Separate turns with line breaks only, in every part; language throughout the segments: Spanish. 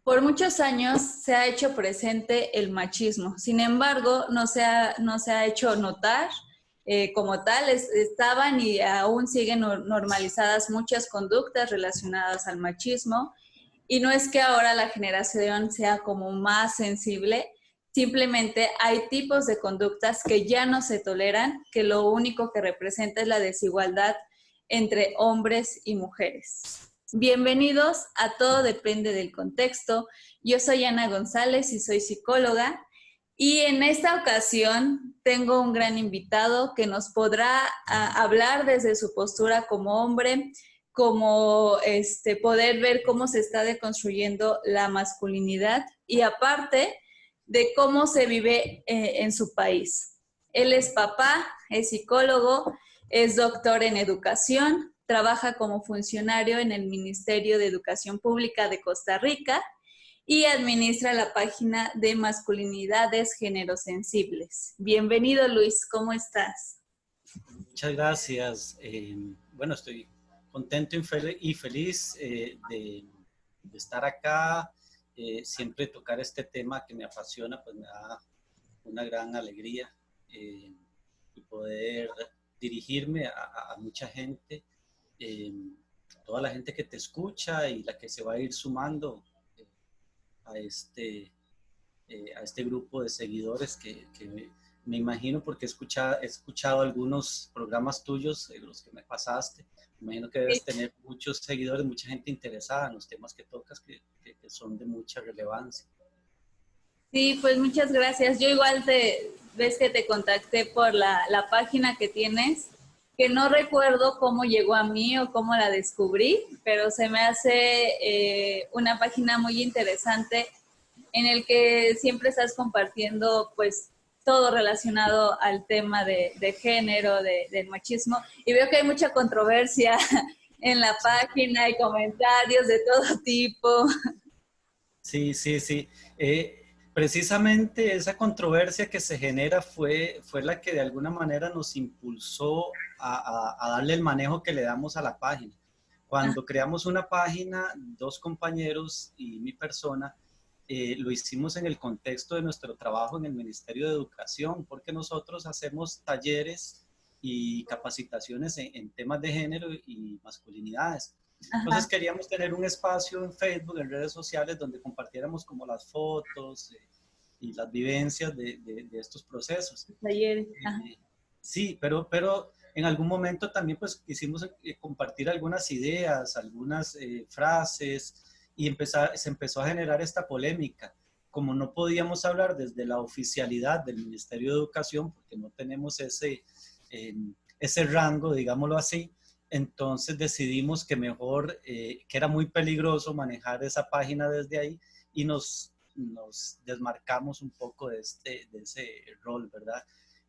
Por muchos años se ha hecho presente el machismo, sin embargo, no se ha hecho notar como tal. Estaban y aún siguen normalizadas muchas conductas relacionadas al machismo, y no es que ahora la generación sea como más sensible, simplemente hay tipos de conductas que ya no se toleran, que lo único que representa es la desigualdad entre hombres y mujeres. Bienvenidos a Todo Depende del Contexto. Yo soy Ana González y soy psicóloga. Y en esta ocasión tengo un gran invitado que nos podrá hablar desde su postura como hombre, como poder ver cómo se está deconstruyendo la masculinidad y aparte de cómo se vive en su país. Él es papá, es psicólogo, es doctor en educación, trabaja como funcionario en el Ministerio de Educación Pública de Costa Rica y administra la página de Masculinidades Género-Sensibles. Bienvenido, Luis, ¿cómo estás?
Muchas gracias. Bueno, estoy contento y feliz de estar acá. Siempre tocar este tema que me apasiona, pues me da una gran alegría y poder dirigirme a mucha gente, toda la gente que te escucha y la que se va a ir sumando a este grupo de seguidores que me imagino, porque he escuchado algunos programas tuyos, los que me pasaste. Me imagino que debes tener muchos seguidores, mucha gente interesada en los temas que tocas, que son de mucha relevancia.
Sí, pues muchas gracias. Yo igual ves que te contacté por la página que tienes, que no recuerdo cómo llegó a mí o cómo la descubrí, pero se me hace una página muy interesante en el que siempre estás compartiendo pues todo relacionado al tema de género, del machismo, y veo que hay mucha controversia en la página, hay comentarios de todo tipo.
Sí, sí, sí. Precisamente esa controversia que se genera fue la que de alguna manera nos impulsó a darle el manejo que le damos a la página. Cuando creamos una página, dos compañeros y mi persona, lo hicimos en el contexto de nuestro trabajo en el Ministerio de Educación, porque nosotros hacemos talleres y capacitaciones en temas de género y masculinidades. Entonces
Ajá.
queríamos tener un espacio en Facebook, en redes sociales, donde compartiéramos como las fotos y las vivencias de estos procesos.
Talleres. Ajá.
Sí, pero en algún momento también pues quisimos compartir algunas ideas, algunas frases, y se empezó a generar esta polémica. Como no podíamos hablar desde la oficialidad del Ministerio de Educación, porque no tenemos ese rango, digámoslo así, entonces decidimos que mejor, que era muy peligroso manejar esa página desde ahí, y nos desmarcamos un poco de ese rol, ¿verdad?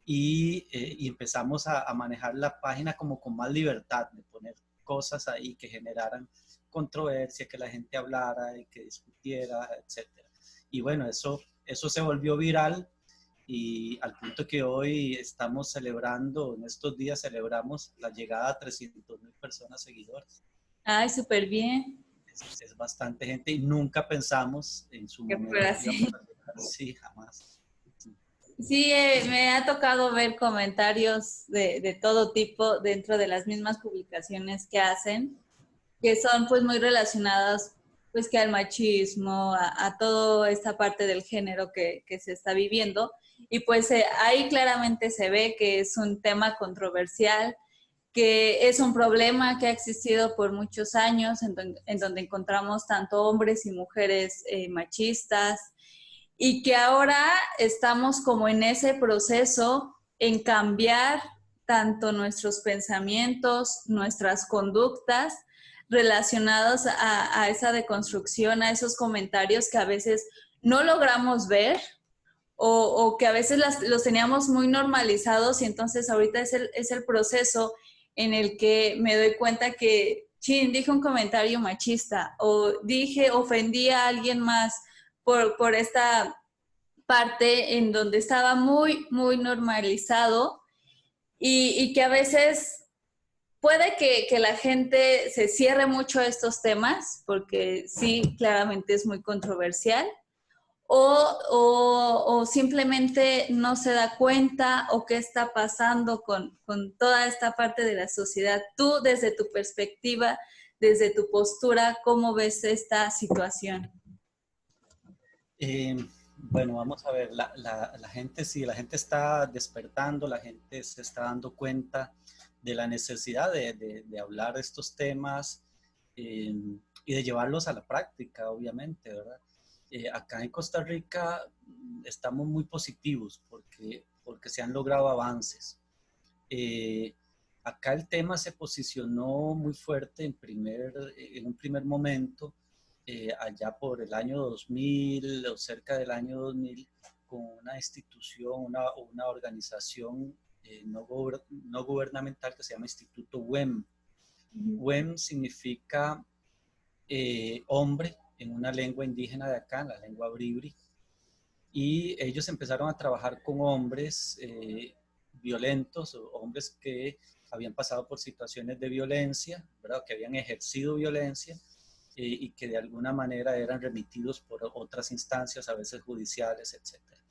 Y empezamos a manejar la página como con más libertad, de poner cosas ahí que generaran controversia, que la gente hablara y que discutiera, etcétera. Y bueno, eso se volvió viral, y al punto que hoy estamos celebrando, en estos días celebramos la llegada a 300,000 personas seguidoras.
Ay, súper bien.
Es bastante gente, y nunca pensamos en su
Que fuera
momento que íbamos
así.
a llegar así, jamás.
Sí, me ha tocado ver comentarios de todo tipo dentro de las mismas publicaciones que hacen, que son pues muy relacionadas pues que al machismo, a toda esta parte del género que se está viviendo. Y pues ahí claramente se ve que es un tema controversial, que es un problema que ha existido por muchos años, en donde encontramos tanto hombres y mujeres machistas, y que ahora estamos como en ese proceso en cambiar tanto nuestros pensamientos, nuestras conductas relacionados a esa deconstrucción, a esos comentarios que a veces no logramos ver o que a veces los teníamos muy normalizados, y entonces ahorita es el proceso en el que me doy cuenta que, chin, dije un comentario machista o ofendí a alguien más por esta parte en donde estaba muy, muy normalizado, y que a veces puede que la gente se cierre mucho a estos temas, porque sí, claramente es muy controversial, o simplemente no se da cuenta o qué está pasando con toda esta parte de la sociedad. Tú, desde tu perspectiva, desde tu postura, ¿cómo ves esta situación?
Eh, bueno, vamos a ver, la gente, sí, la gente está despertando, la gente se está dando cuenta de la necesidad de hablar de estos temas y de llevarlos a la práctica, obviamente, ¿verdad? Acá en Costa Rica estamos muy positivos porque se han logrado avances. Eh, Acá el tema se posicionó muy fuerte en un primer momento, allá por el año 2000 o cerca del año 2000, con una institución, una organización no gubernamental que se llama Instituto WEM. WEM significa hombre en una lengua indígena de acá, en la lengua bribri, y ellos empezaron a trabajar con hombres violentos, o hombres que habían pasado por situaciones de violencia, ¿verdad? Que habían ejercido violencia y que de alguna manera eran remitidos por otras instancias, a veces judiciales, etcétera.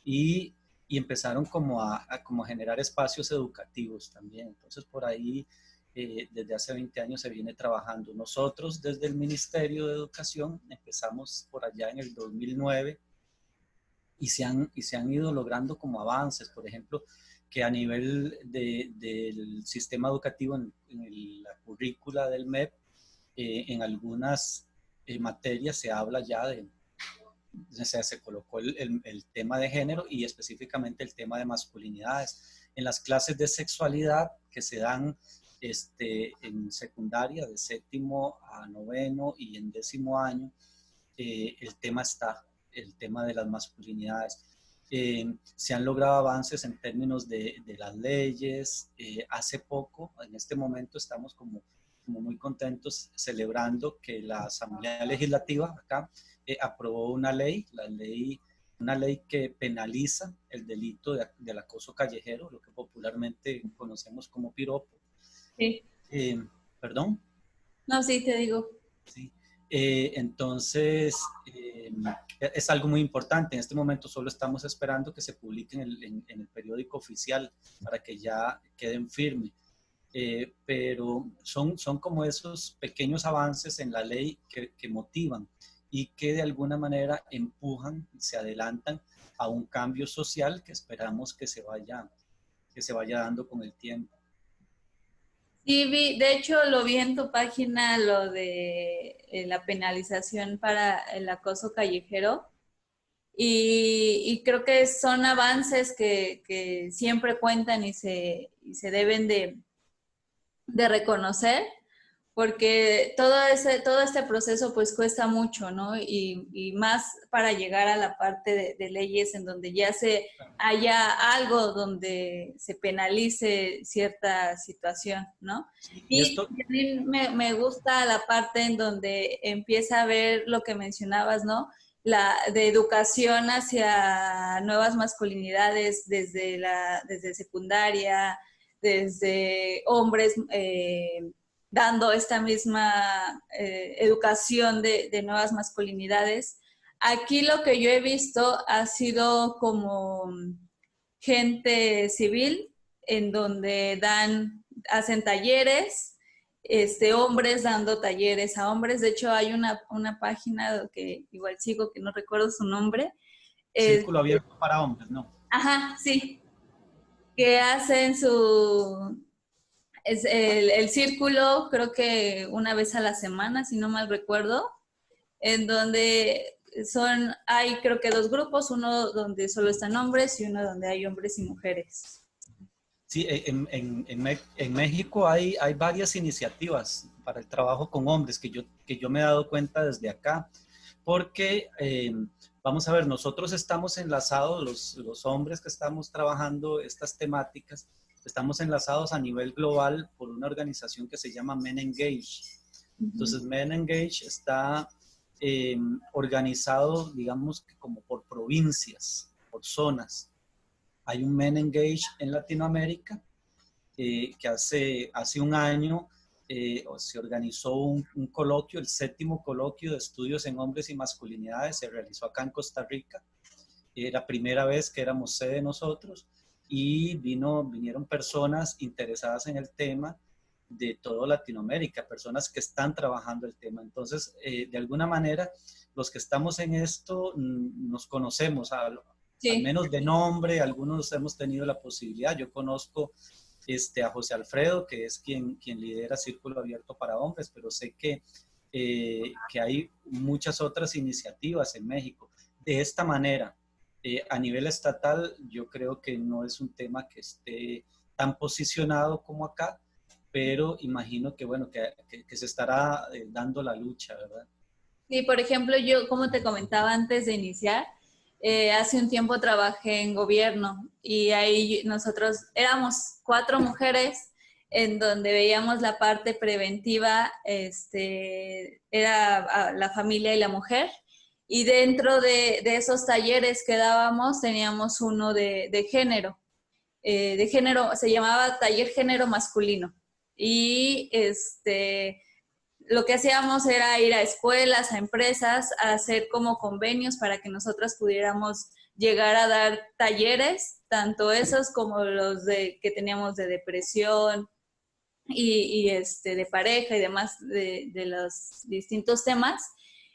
Y empezaron como a generar espacios educativos también. Entonces, por ahí, desde hace 20 años se viene trabajando. Nosotros, desde el Ministerio de Educación, empezamos por allá en el 2009 y se han ido logrando como avances. Por ejemplo, que a nivel del sistema educativo, la currícula del MEP, en algunas materias se habla ya o sea, se colocó el tema de género y específicamente el tema de masculinidades. En las clases de sexualidad que se dan en secundaria, de séptimo a noveno y en décimo año, el tema está, el tema de las masculinidades. Se han logrado avances en términos de las leyes. Hace poco, en este momento, estamos como muy contentos celebrando que la Asamblea Legislativa acá aprobó una ley que penaliza el delito del acoso callejero, lo que popularmente conocemos como piropo.
Sí.
¿Perdón?
No, sí, te digo.
Sí. Entonces, es algo muy importante. En este momento solo estamos esperando que se publique en el periódico oficial para que ya queden firme. Pero son como esos pequeños avances en la ley que motivan y que de alguna manera empujan, se adelantan a un cambio social que esperamos que se vaya dando con el tiempo.
Sí, de hecho lo vi en tu página, lo de la penalización para el acoso callejero, y creo que son avances que siempre cuentan y se deben de reconocer, porque todo este proceso pues cuesta mucho, ¿no? Y más para llegar a la parte de leyes en donde ya se haya algo donde se penalice cierta situación, ¿no?
Y
Y
esto,
a mí me gusta la parte en donde empieza a ver lo que mencionabas, ¿no? La de educación hacia nuevas masculinidades desde secundaria, desde hombres dando esta misma educación de nuevas masculinidades. Aquí lo que yo he visto ha sido como gente civil en donde hacen talleres, hombres dando talleres a hombres. De hecho, hay una página que igual sigo, que no recuerdo su nombre.
círculo abierto para hombres, ¿no?
Ajá, sí, que hacen es el círculo, creo que una vez a la semana, si no mal recuerdo, en donde hay creo que dos grupos, uno donde solo están hombres y uno donde hay hombres y mujeres.
Sí, en México hay varias iniciativas para el trabajo con hombres que yo me he dado cuenta desde acá, porque vamos a ver, nosotros estamos enlazados, los hombres que estamos trabajando estas temáticas, estamos enlazados a nivel global por una organización que se llama Men Engage. Entonces, Men Engage está organizado, digamos, como por provincias, por zonas. Hay un Men Engage en Latinoamérica, que hace un año se organizó un coloquio, el 7º coloquio de estudios en hombres y masculinidades, se realizó acá en Costa Rica. Era primera vez que éramos sede nosotros y vinieron personas interesadas en el tema de toda Latinoamérica, personas que están trabajando el tema. Entonces, de alguna manera, los que estamos en esto nos conocemos, al menos de nombre, algunos hemos tenido la posibilidad. Yo conozco a José Alfredo, que es quien lidera Círculo Abierto para Hombres, pero sé que hay muchas otras iniciativas en México. De esta manera, a nivel estatal, yo creo que no es un tema que esté tan posicionado como acá, pero imagino que, bueno, que se estará dando la lucha, ¿verdad?
Sí, por ejemplo, yo, como te comentaba antes de iniciar, hace un tiempo trabajé en gobierno y ahí nosotros éramos 4 mujeres en donde veíamos la parte preventiva, era la familia y la mujer. Y dentro de esos talleres que dábamos teníamos uno de género. De género, se llamaba Taller Género Masculino. Y lo que hacíamos era ir a escuelas, a empresas, a hacer como convenios para que nosotras pudiéramos llegar a dar talleres, tanto esos como los que teníamos de depresión y de pareja y demás, de los distintos temas.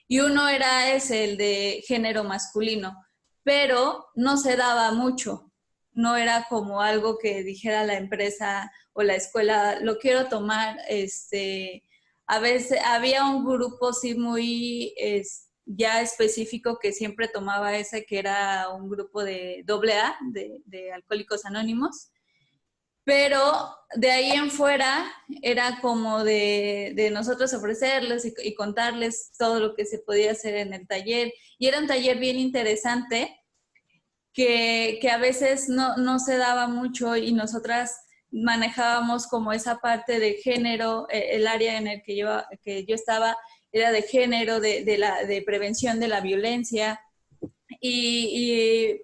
Y uno era el de género masculino, pero no se daba mucho. No era como algo que dijera la empresa o la escuela, lo quiero tomar, a veces había un grupo sí muy ya específico que siempre tomaba ese, que era un grupo de AA, de Alcohólicos Anónimos, pero de ahí en fuera era como de nosotros ofrecerles y contarles todo lo que se podía hacer en el taller. Y era un taller bien interesante que a veces no se daba mucho y nosotras manejábamos como esa parte de género, el área en el que yo estaba era de género, de prevención de la violencia,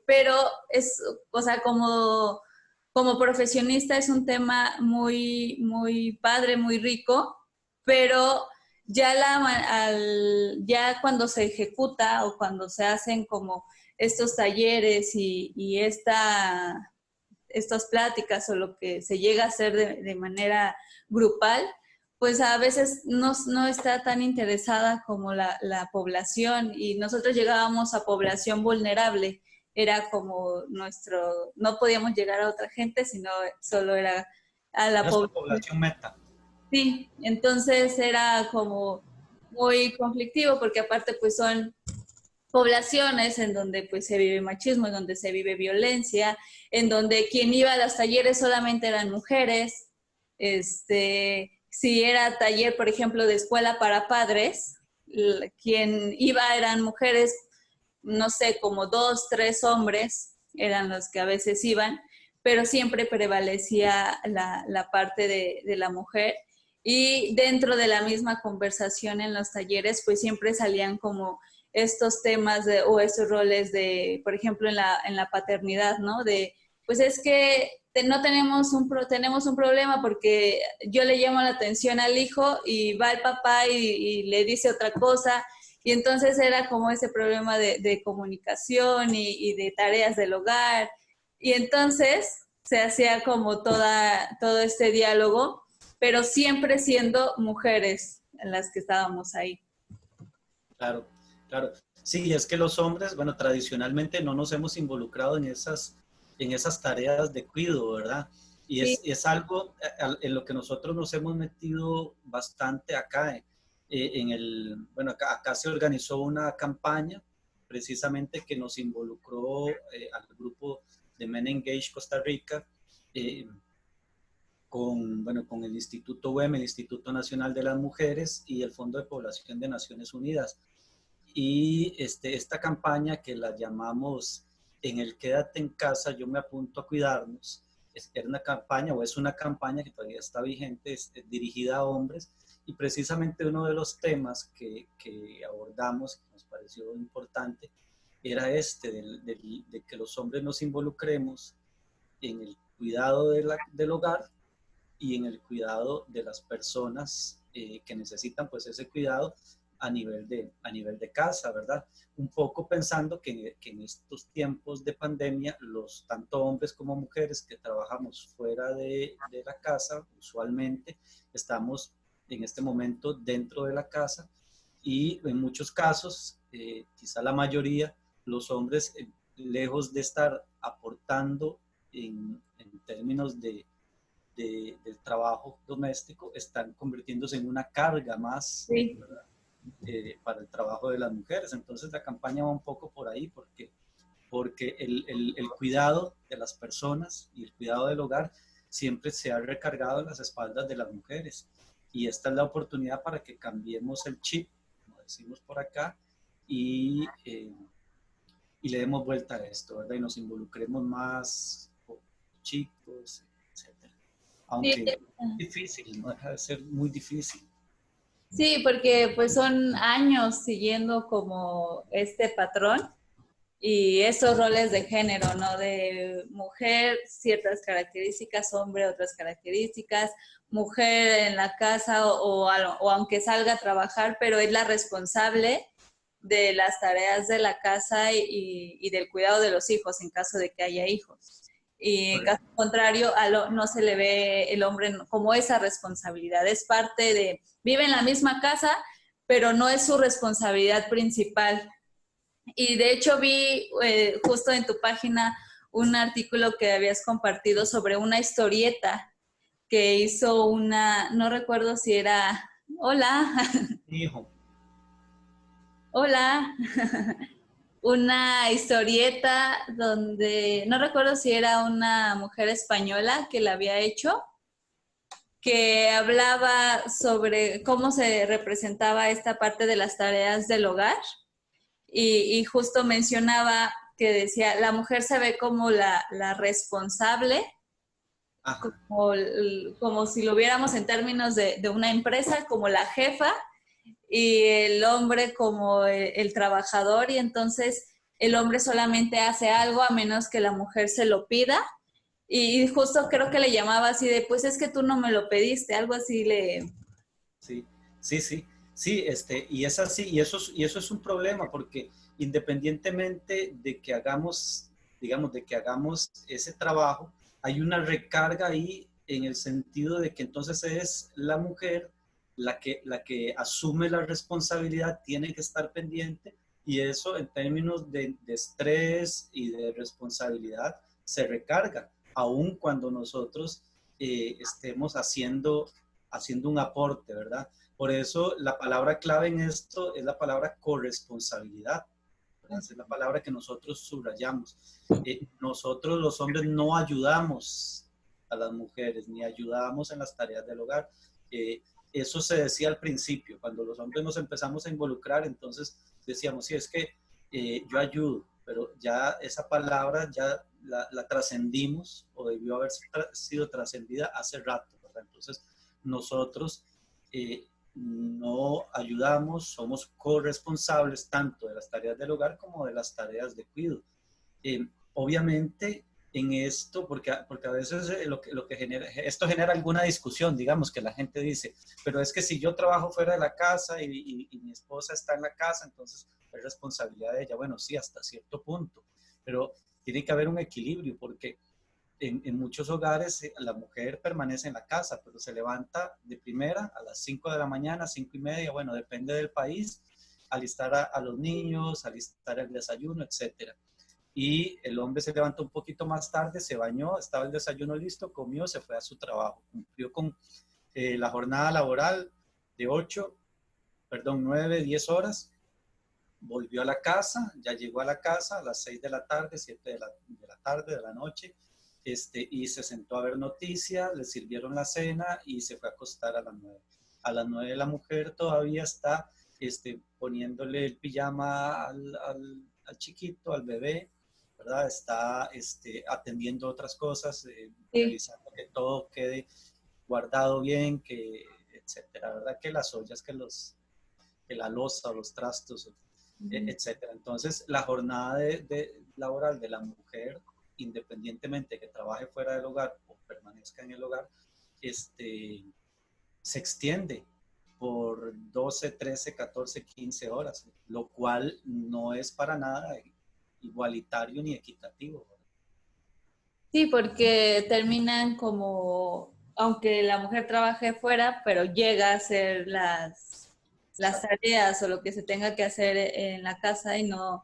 pero es, o sea, como profesionista es un tema muy, muy padre, muy rico, pero ya cuando se ejecuta o cuando se hacen como estos talleres y estas pláticas o lo que se llega a hacer de manera grupal, pues a veces no está tan interesada como la población, y nosotros llegábamos a población vulnerable, era como no podíamos llegar a otra gente, sino solo era a la
Era su
población.
población meta.
Sí, entonces era como muy conflictivo porque aparte pues son poblaciones en donde pues se vive machismo, en donde se vive violencia, en donde quien iba a los talleres solamente eran mujeres. Si era taller, por ejemplo, de escuela para padres, quien iba eran mujeres, no sé, como 2, 3 hombres eran los que a veces iban, pero siempre prevalecía la parte de la mujer. Y dentro de la misma conversación en los talleres, pues siempre salían como estos temas o estos roles de, por ejemplo, en la paternidad, ¿no? Pues es que no tenemos un problema porque yo le llamo la atención al hijo y va el papá y le dice otra cosa. Y entonces era como ese problema de comunicación y de tareas del hogar. Y entonces se hacía como todo este diálogo, pero siempre siendo mujeres en las que estábamos ahí.
Claro, claro. Sí, es que los hombres, bueno, tradicionalmente no nos hemos involucrado en esas tareas de cuidado, ¿verdad? Y
Sí,
es algo en lo que nosotros nos hemos metido bastante acá. Bueno, acá se organizó una campaña precisamente que nos involucró al grupo de Men Engage Costa Rica, eh, con el Instituto UEM, el Instituto Nacional de las Mujeres y el Fondo de Población de Naciones Unidas. Y esta campaña que la llamamos En el Quédate en Casa, yo me apunto a cuidarnos, era una campaña o es una campaña que todavía está vigente, dirigida a hombres, y precisamente uno de los temas que abordamos, que nos pareció importante, era de que los hombres nos involucremos en el cuidado del hogar y en el cuidado de las personas que necesitan pues ese cuidado a nivel de casa, ¿verdad? Un poco pensando que en estos tiempos de pandemia, tanto hombres como mujeres que trabajamos fuera de la casa, usualmente estamos en este momento dentro de la casa y en muchos casos, quizá la mayoría, los hombres, lejos de estar aportando en términos del trabajo doméstico, están convirtiéndose en una carga más,
Sí.
¿verdad? Para el trabajo de las mujeres. Entonces la campaña va un poco por ahí porque el cuidado de las personas y el cuidado del hogar siempre se ha recargado en las espaldas de las mujeres. Y esta es la oportunidad para que cambiemos el chip, como decimos por acá, y, eh, y le demos vuelta a esto, ¿verdad? Y nos involucremos más con chicos, etcétera.
Sí,
Aunque es difícil, no deja de ser muy difícil.
sí, porque pues son años siguiendo como este patrón y esos roles de género, ¿no? De mujer, ciertas características, hombre, otras características, mujer en la casa o aunque salga a trabajar, pero es la responsable de las tareas de la casa y del cuidado de los hijos en caso de que haya hijos. Y en caso
Correcto.
contrario, no se le ve el hombre como esa responsabilidad. Es parte de, vive en la misma casa, pero no es su responsabilidad principal. Y de hecho vi justo en tu página un artículo que habías compartido sobre una historieta que hizo una, no recuerdo si era, hola,
Hijo.
hola, una historieta donde, no recuerdo si era una mujer española que la había hecho, que hablaba sobre cómo se representaba esta parte de las tareas del hogar y justo mencionaba que decía, la mujer se ve como la responsable,
Ajá.
como si lo viéramos en términos de una empresa, como la jefa, y el hombre como el trabajador, y entonces el hombre solamente hace algo a menos que la mujer se lo pida. Y justo creo que le llamaba así de, pues es que tú no me lo pediste, algo así le...
Sí, sí, sí, sí, y es así, y eso es un problema, porque independientemente de que hagamos, digamos, de que hagamos ese trabajo, hay una recarga ahí en el sentido de que entonces es la mujer la que asume la responsabilidad, tiene que estar pendiente, y eso en términos de estrés y de responsabilidad se recarga, aun cuando nosotros estemos haciendo un aporte, ¿verdad? Por eso la palabra clave en esto es la palabra corresponsabilidad, ¿verdad? Es la palabra que nosotros subrayamos. Nosotros los hombres no ayudamos a las mujeres, ni ayudamos en las tareas del hogar. Eso se decía al principio, cuando los hombres nos empezamos a involucrar, entonces decíamos, sí, es que yo ayudo, pero ya esa palabra ya la trascendimos o debió haber sido trascendida hace rato, ¿verdad? Entonces, nosotros no ayudamos, somos corresponsables tanto de las tareas del hogar como de las tareas de cuidado. Obviamente en esto, porque a veces lo que genera, esto genera alguna discusión, digamos que la gente dice, pero es que si yo trabajo fuera de la casa y mi esposa está en la casa, entonces es responsabilidad de ella. Bueno, sí, hasta cierto punto, pero tiene que haber un equilibrio porque en muchos hogares la mujer permanece en la casa, pero se levanta de primera a las 5 de la mañana, 5:30, bueno, depende del país, alistar a los niños, alistar el desayuno, etcétera. Y el hombre se levantó un poquito más tarde, se bañó, estaba el desayuno listo, comió, se fue a su trabajo, cumplió con la jornada laboral de 9, 10 horas, volvió a la casa, ya llegó a la casa a las 6 de la tarde, 7 de la tarde, de la noche, y se sentó a ver noticias, le sirvieron la cena y se fue a acostar a las 9. A las 9 la mujer todavía está poniéndole el pijama al chiquito, al bebé, ¿verdad? Está atendiendo otras cosas,
Sí.
revisando que todo quede guardado bien, etcétera, ¿verdad? Que las ollas, que la loza, los trastos, etcétera. Entonces, la jornada laboral de la mujer, independientemente de que trabaje fuera del hogar o permanezca en el hogar, se extiende por 12, 13, 14, 15 horas, lo cual no es para nada igualitario ni equitativo.
Sí, porque terminan como, aunque la mujer trabaje fuera, pero llega a hacer las tareas o lo que se tenga que hacer en la casa y no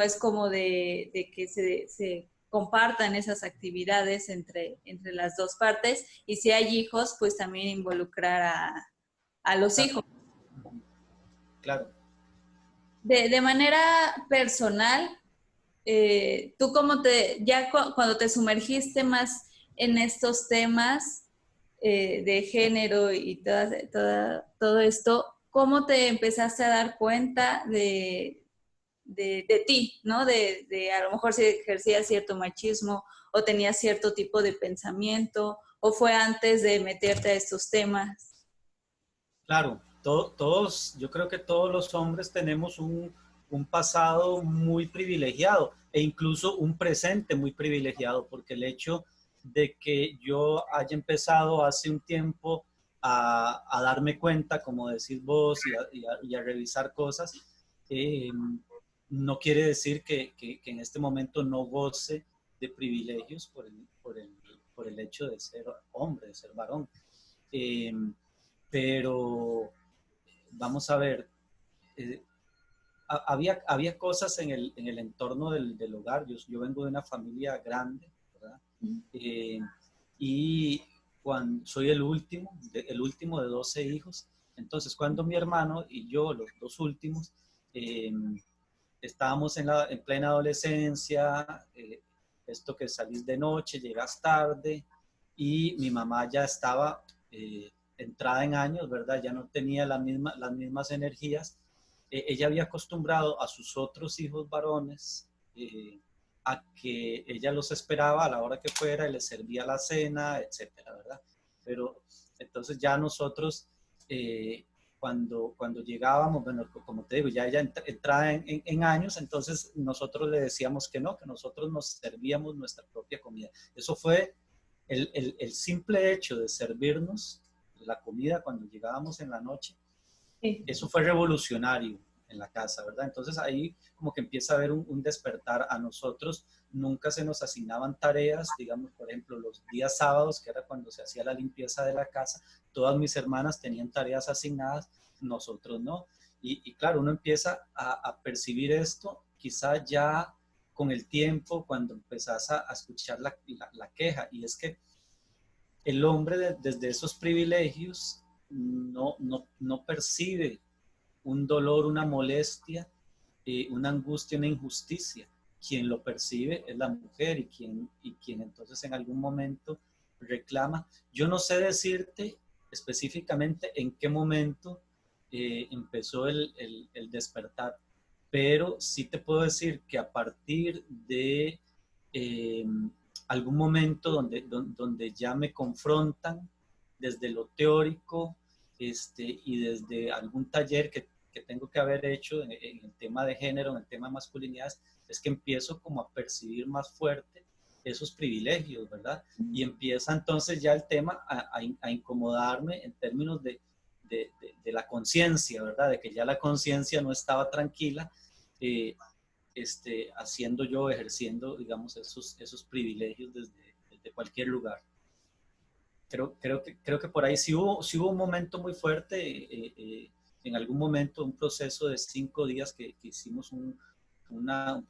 es como de que se compartan esas actividades entre las dos partes. Y si hay hijos, pues también involucrar a los
Claro,
hijos.
claro.
De manera personal, tú como cuando te sumergiste más en estos temas de género y todo esto, ¿cómo te empezaste a dar cuenta de ti, ¿no? De a lo mejor si ejercías cierto machismo o tenías cierto tipo de pensamiento o fue antes de meterte a estos temas.
Claro, todos, yo creo que todos los hombres tenemos un pasado muy privilegiado e incluso un presente muy privilegiado, porque el hecho de que yo haya empezado hace un tiempo a darme cuenta, como decís vos, y a revisar cosas, eh, no quiere decir que en este momento no goce de privilegios por el hecho de ser hombre, de ser varón. Eh, pero vamos a ver, eh, había cosas en el entorno del hogar. Yo vengo de una familia grande, ¿verdad? Eh, y cuando soy el último de 12 hijos, entonces cuando mi hermano y yo, los dos últimos, eh, estábamos en plena adolescencia, esto que salís de noche, llegas tarde, y mi mamá ya estaba entrada en años, ¿verdad? Ya no tenía las mismas energías. Ella había acostumbrado a sus otros hijos varones a que ella los esperaba a la hora que fuera y les servía la cena, etcétera, ¿verdad? Pero entonces ya nosotros, cuando llegábamos, bueno, como te digo, ya ella entraba en años, entonces nosotros le decíamos que no, que nosotros nos servíamos nuestra propia comida. Eso fue el simple hecho de servirnos la comida cuando llegábamos en la noche.
Sí.
Eso fue revolucionario en la casa, ¿verdad? Entonces ahí como que empieza a haber un despertar a nosotros. Nunca se nos asignaban tareas, digamos, por ejemplo, los días sábados, que era cuando se hacía la limpieza de la casa, todas mis hermanas tenían tareas asignadas, nosotros no. Y claro, uno empieza a percibir esto quizá ya con el tiempo, cuando empezás a escuchar la queja, y es que el hombre desde esos privilegios no percibe un dolor, una molestia, una angustia, una injusticia. Quien lo percibe es la mujer y quien entonces en algún momento reclama. Yo no sé decirte específicamente en qué momento empezó el despertar, pero sí te puedo decir que a partir de eh, algún momento donde ya me confrontan desde lo teórico, y desde algún taller que tengo que haber hecho en el tema de género, en el tema de masculinidades, es que empiezo como a percibir más fuerte esos privilegios, ¿verdad? Y empieza entonces ya el tema a incomodarme en términos de la conciencia, ¿verdad? De que ya la conciencia no estaba tranquila, eh, haciendo yo, ejerciendo, digamos, esos privilegios desde cualquier lugar. Creo que por ahí sí hubo un momento muy fuerte, en algún momento, un proceso de 5 días que hicimos un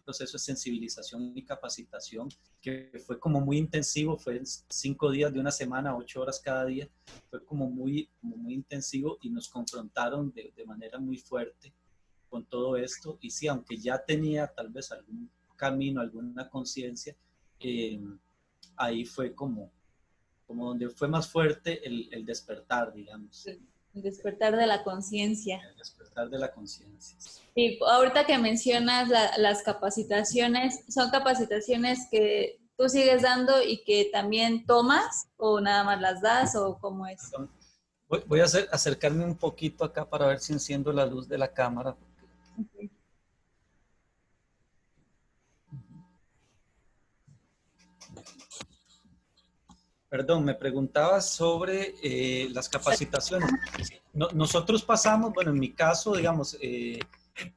proceso de sensibilización y capacitación que fue como muy intensivo, fue 5 días de una semana, 8 horas cada día, fue como muy intensivo y nos confrontaron de manera muy fuerte con todo esto. Y sí, aunque ya tenía tal vez algún camino, alguna conciencia, eh, ahí fue como donde fue más fuerte el despertar, digamos.
El despertar de la conciencia.
El despertar de la conciencia.
Y ahorita que mencionas las capacitaciones, ¿son capacitaciones que tú sigues dando y que también tomas o nada más las das o cómo es?
Perdón. Voy a acercarme un poquito acá para ver si enciendo la luz de la cámara.
Okay.
Perdón, me preguntabas sobre las capacitaciones. Nosotros pasamos, bueno, en mi caso, digamos,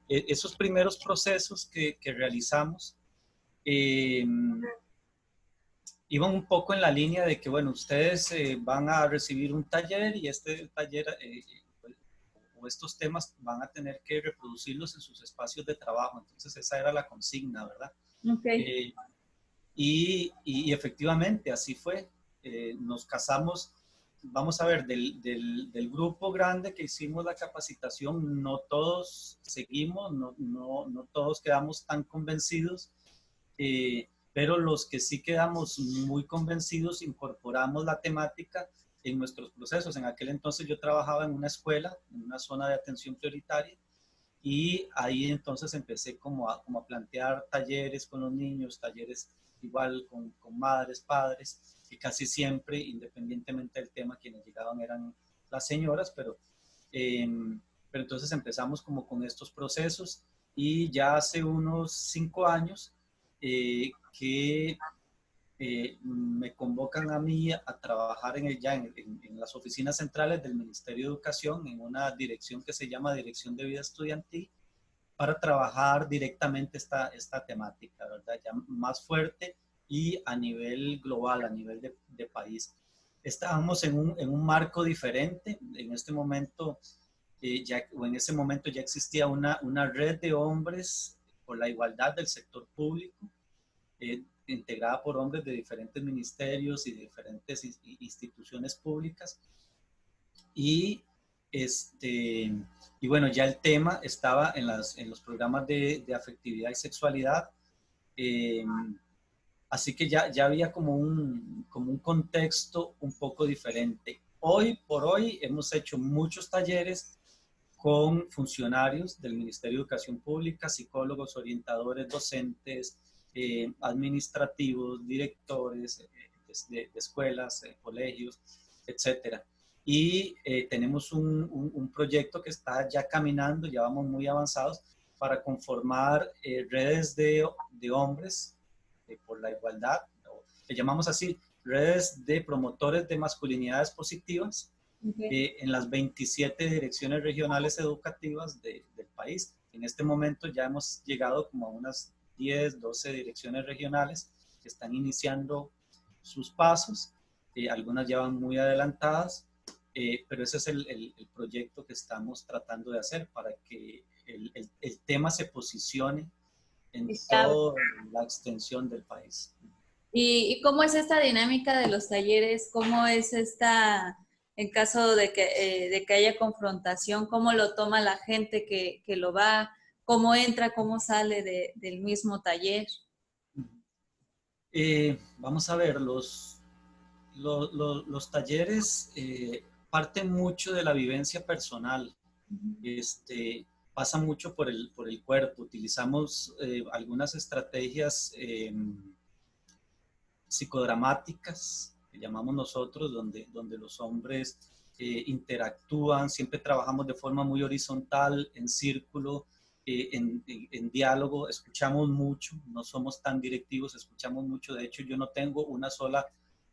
esos primeros procesos que realizamos eh, iban un poco en la línea de que, bueno, ustedes van a recibir un taller y este taller o estos temas van a tener que reproducirlos en sus espacios de trabajo. Entonces, esa era la consigna, ¿verdad?
Ok.
Y efectivamente, así fue. Nos casamos, vamos a ver, del grupo grande que hicimos la capacitación, no todos seguimos, no todos quedamos tan convencidos, pero los que sí quedamos muy convencidos incorporamos la temática en nuestros procesos. En aquel entonces yo trabajaba en una escuela, en una zona de atención prioritaria, y ahí entonces empecé como a plantear talleres con los niños, talleres igual con madres, padres, que casi siempre, independientemente del tema, quienes llegaban eran las señoras, eh, pero entonces empezamos como con estos procesos y ya hace unos 5 años que me convocan a mí a trabajar en las oficinas centrales del Ministerio de Educación, en una dirección que se llama Dirección de Vida Estudiantil, para trabajar directamente esta temática, ¿verdad? Ya más fuerte y a nivel global, a nivel de país. Estábamos en un marco diferente. En este momento, o en ese momento ya existía una red de hombres por la igualdad del sector público, integrada por hombres de diferentes ministerios y de diferentes instituciones públicas. Y, y bueno, ya el tema estaba en los programas de afectividad y sexualidad. Eh, Así que ya había como un contexto un poco diferente. Hoy por hoy hemos hecho muchos talleres con funcionarios del Ministerio de Educación Pública, psicólogos, orientadores, docentes, administrativos, directores de escuelas, colegios, etcétera. Y tenemos un proyecto que está ya caminando, ya vamos muy avanzados, para conformar redes de hombres por la igualdad, le llamamos así, redes de promotores de masculinidades positivas,
Okay.
en las 27 direcciones regionales educativas del país. En este momento ya hemos llegado como a unas 10, 12 direcciones regionales que están iniciando sus pasos. Algunas ya van muy adelantadas, pero ese es el proyecto que estamos tratando de hacer para que el tema se posicione en toda la extensión del país.
¿Y cómo es esta dinámica de los talleres? ¿Cómo es esta, en caso de que haya confrontación, cómo lo toma la gente que lo va, cómo entra, cómo sale del mismo taller?
Vamos a ver, los talleres parten mucho de la vivencia personal. Pasa mucho por el cuerpo. Utilizamos algunas estrategias psicodramáticas, que llamamos nosotros, donde los hombres interactúan. Siempre trabajamos de forma muy horizontal, en círculo, en diálogo. Escuchamos mucho, no somos tan directivos, escuchamos mucho. De hecho, yo no tengo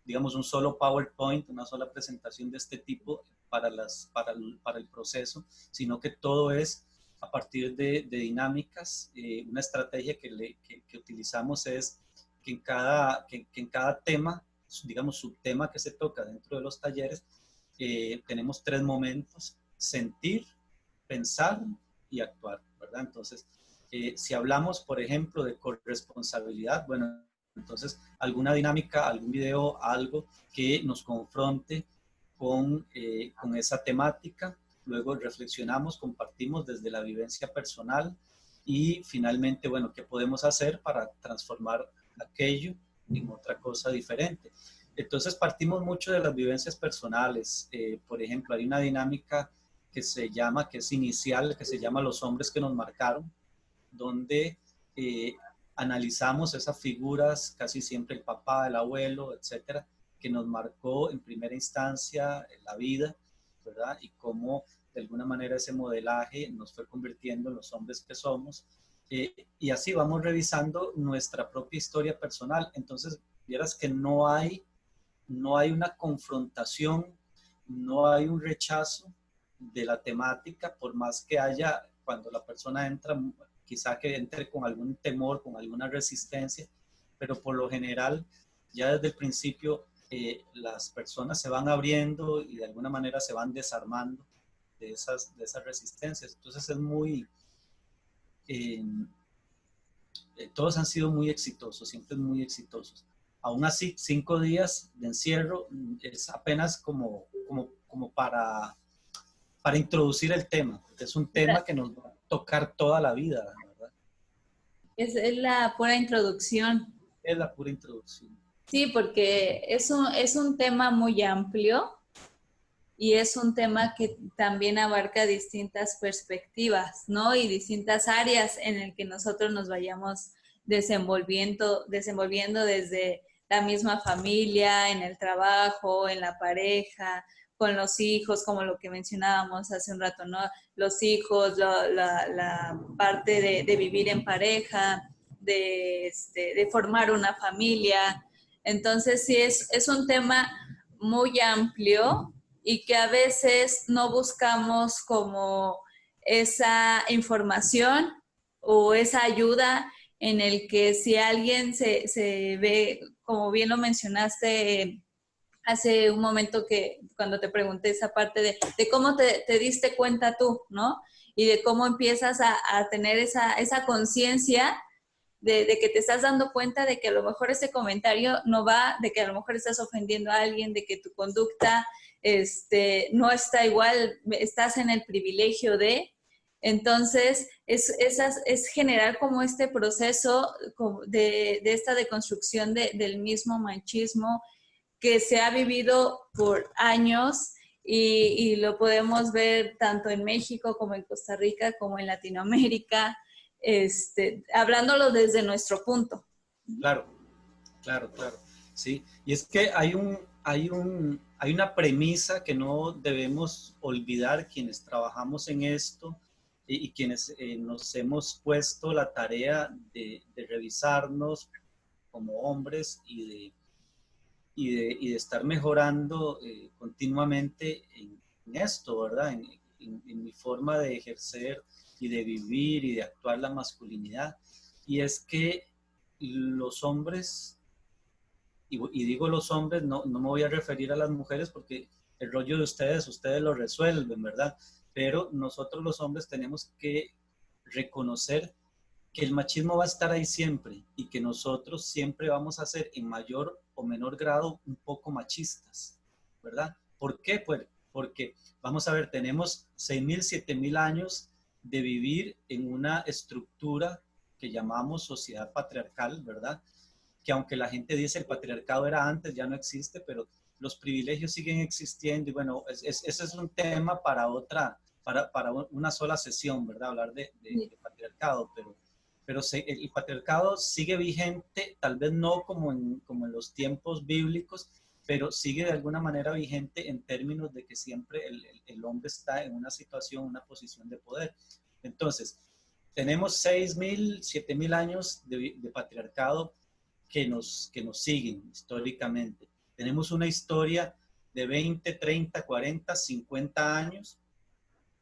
digamos, un solo PowerPoint, una sola presentación de este tipo para el proceso, sino que todo es a partir de dinámicas. Una estrategia que utilizamos es que en cada tema, digamos, subtema que se toca dentro de los talleres, tenemos 3 momentos: sentir, pensar y actuar, ¿verdad? Entonces, si hablamos, por ejemplo, de corresponsabilidad, bueno, entonces alguna dinámica, algún video, algo que nos confronte con esa temática. Luego reflexionamos, compartimos desde la vivencia personal y finalmente, bueno, ¿qué podemos hacer para transformar aquello en otra cosa diferente? Entonces partimos mucho de las vivencias personales. Por ejemplo, hay una dinámica que es inicial, que se llama Los hombres que nos marcaron, donde analizamos esas figuras, casi siempre el papá, el abuelo, etcétera, que nos marcó en primera instancia en la vida, ¿verdad? Y cómo de alguna manera ese modelaje nos fue convirtiendo en los hombres que somos. Y así vamos revisando nuestra propia historia personal. Entonces, vieras que no hay no hay una confrontación, no hay un rechazo de la temática, por más que haya, cuando la persona entra, quizá que entre con algún temor, con alguna resistencia, pero por lo general, ya desde el principio, las personas se van abriendo y de alguna manera se van desarmando de esas resistencias. Entonces es muy, eh, todos han sido muy exitosos, siempre muy exitosos. Aún así, 5 días de encierro es apenas como para introducir el tema, porque es un tema que nos va a tocar toda la vida, ¿verdad?
Es la pura introducción.
Es la pura introducción.
Sí, porque es un tema muy amplio y es un tema que también abarca distintas perspectivas, ¿no? Y distintas áreas en el que nosotros nos vayamos desenvolviendo desde la misma familia, en el trabajo, en la pareja, con los hijos, como lo que mencionábamos hace un rato, ¿no? Los hijos, la parte de vivir en pareja, de formar una familia. Entonces, sí, es un tema muy amplio y que a veces no buscamos como esa información o esa ayuda en el que si alguien se ve, como bien lo mencionaste hace un momento que cuando te pregunté esa parte de cómo te diste cuenta tú, ¿no? Y de cómo empiezas a tener esa conciencia de que te estás dando cuenta de que a lo mejor ese comentario no va, de que a lo mejor estás ofendiendo a alguien, de que tu conducta no está igual, estás en el privilegio de. Entonces, es generar como este proceso de esta deconstrucción del mismo machismo que se ha vivido por años y lo podemos ver tanto en México como en Costa Rica, como en Latinoamérica, hablándolo desde nuestro punto.
Claro, claro, claro. Sí, y es que hay una premisa que no debemos olvidar quienes trabajamos en esto y quienes nos hemos puesto la tarea de revisarnos como hombres y de estar mejorando continuamente en esto, ¿verdad? En mi forma de ejercer y de vivir y de actuar la masculinidad. Y es que los hombres, y digo los hombres, no me voy a referir a las mujeres porque el rollo de ustedes lo resuelven, ¿verdad? Pero nosotros los hombres tenemos que reconocer que el machismo va a estar ahí siempre y que nosotros siempre vamos a ser en mayor o menor grado un poco machistas, ¿verdad? ¿Por qué? Pues porque, vamos a ver, tenemos 6.000, 7.000 años de vivir en una estructura que llamamos sociedad patriarcal, ¿verdad? Que aunque la gente dice el patriarcado era antes, ya no existe, pero los privilegios siguen existiendo y bueno, ese es un tema para una sola sesión, ¿verdad? Hablar de patriarcado, pero el patriarcado sigue vigente, tal vez no como en los tiempos bíblicos, pero sigue de alguna manera vigente en términos de que siempre el hombre está en una situación, una posición de poder. Entonces, tenemos 6.000, 7.000 años de patriarcado que nos siguen históricamente. Tenemos una historia de 20, 30, 40, 50 años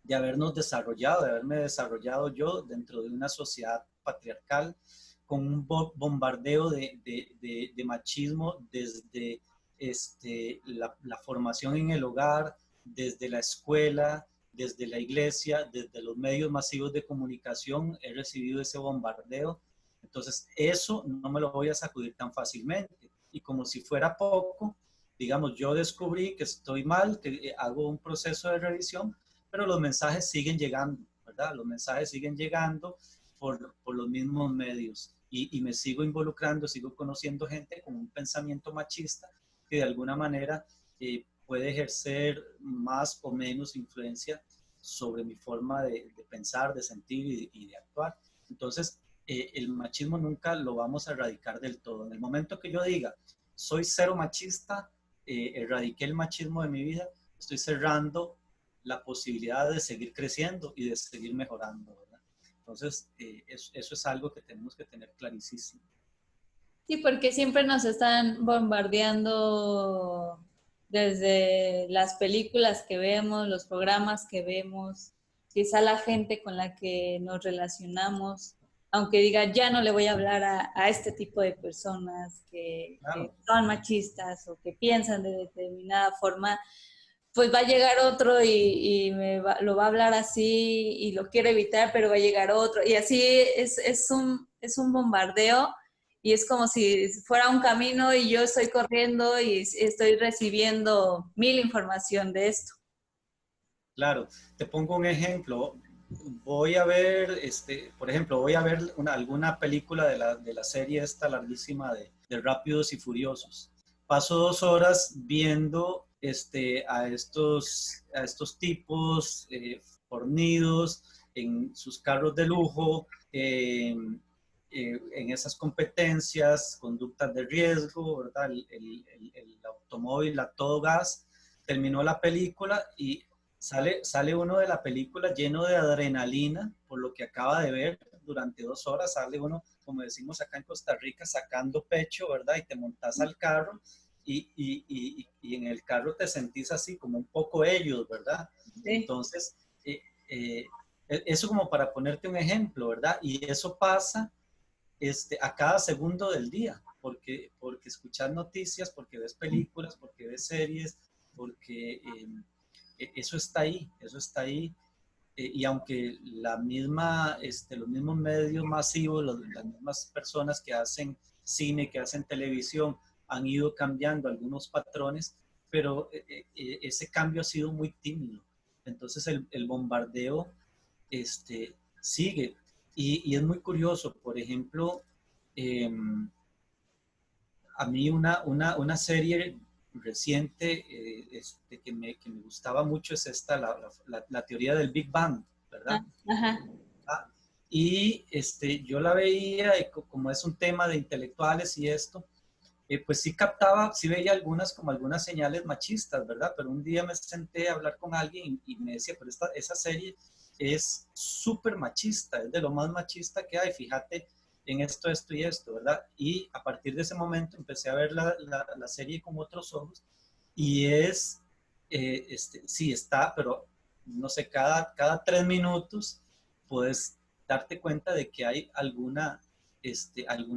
de habernos desarrollado, de haberme desarrollado yo dentro de una sociedad patriarcal con un bombardeo de machismo desde la formación en el hogar, desde la escuela, desde la iglesia, desde los medios masivos de comunicación, he recibido ese bombardeo. Entonces, eso no me lo voy a sacudir tan fácilmente. Y como si fuera poco, digamos, yo descubrí que estoy mal, que hago un proceso de revisión, pero los mensajes siguen llegando, ¿verdad? Los mensajes siguen llegando por los mismos medios y me sigo involucrando, sigo conociendo gente con un pensamiento machista que de alguna manera puede ejercer más o menos influencia sobre mi forma de pensar, de sentir y de actuar. Entonces, el machismo nunca lo vamos a erradicar del todo. En el momento que yo diga, soy cero machista, erradiqué el machismo de mi vida, estoy cerrando la posibilidad de seguir creciendo y de seguir mejorando, ¿verdad? Entonces, eso es algo que tenemos que tener clarísimo.
Sí, porque siempre nos están bombardeando desde las películas que vemos, los programas que vemos, quizá la gente con la que nos relacionamos, aunque diga, ya no le voy a hablar a este tipo de personas que
Claro,
son machistas o que piensan de determinada forma, pues va a llegar otro y lo va a hablar así y lo quiero evitar, pero va a llegar otro. Y así es un bombardeo y es como si fuera un camino y yo estoy corriendo y estoy recibiendo mil información de esto.
claro. Te pongo un ejemplo. Voy a ver, por ejemplo, voy a ver alguna película de la serie esta larguísima de Rápidos y Furiosos. Paso 2 horas viendo a estos tipos fornidos en sus carros de lujo, en esas competencias, conductas de riesgo, ¿verdad? El automóvil a todo gas. Terminó la película y sale uno de la película lleno de adrenalina por lo que acaba de ver durante 2 horas. Sale uno, como decimos acá en Costa Rica, sacando pecho, ¿verdad? Y te montas al carro y en el carro te sentís así como un poco ellos, ¿verdad?
Sí.
Entonces, eso como para ponerte un ejemplo, ¿verdad? Y eso pasa a cada segundo del día, porque escuchas noticias, porque ves películas, porque ves series, porque eso está ahí, eso está ahí. Y aunque los mismos medios masivos, las mismas personas que hacen cine, que hacen televisión, han ido cambiando algunos patrones, pero ese cambio ha sido muy tímido. Entonces el bombardeo sigue. Y es muy curioso, por ejemplo, eh, a mí una serie reciente que me gustaba mucho es esta, la teoría del Big Bang,
Ah,
¿verdad?
ajá.
Ah, y yo la veía, y como es un tema de intelectuales y esto, pues sí captaba, sí veía como algunas señales machistas, ¿verdad? Pero un día me senté a hablar con alguien y me decía, pero esa serie es súper machista, es de lo más machista que hay, fíjate en esto y esto, ¿verdad? Y a partir de ese momento empecé a ver la serie con otros ojos y sí está, pero no sé, cada 3 minutos puedes darte cuenta de que hay alguna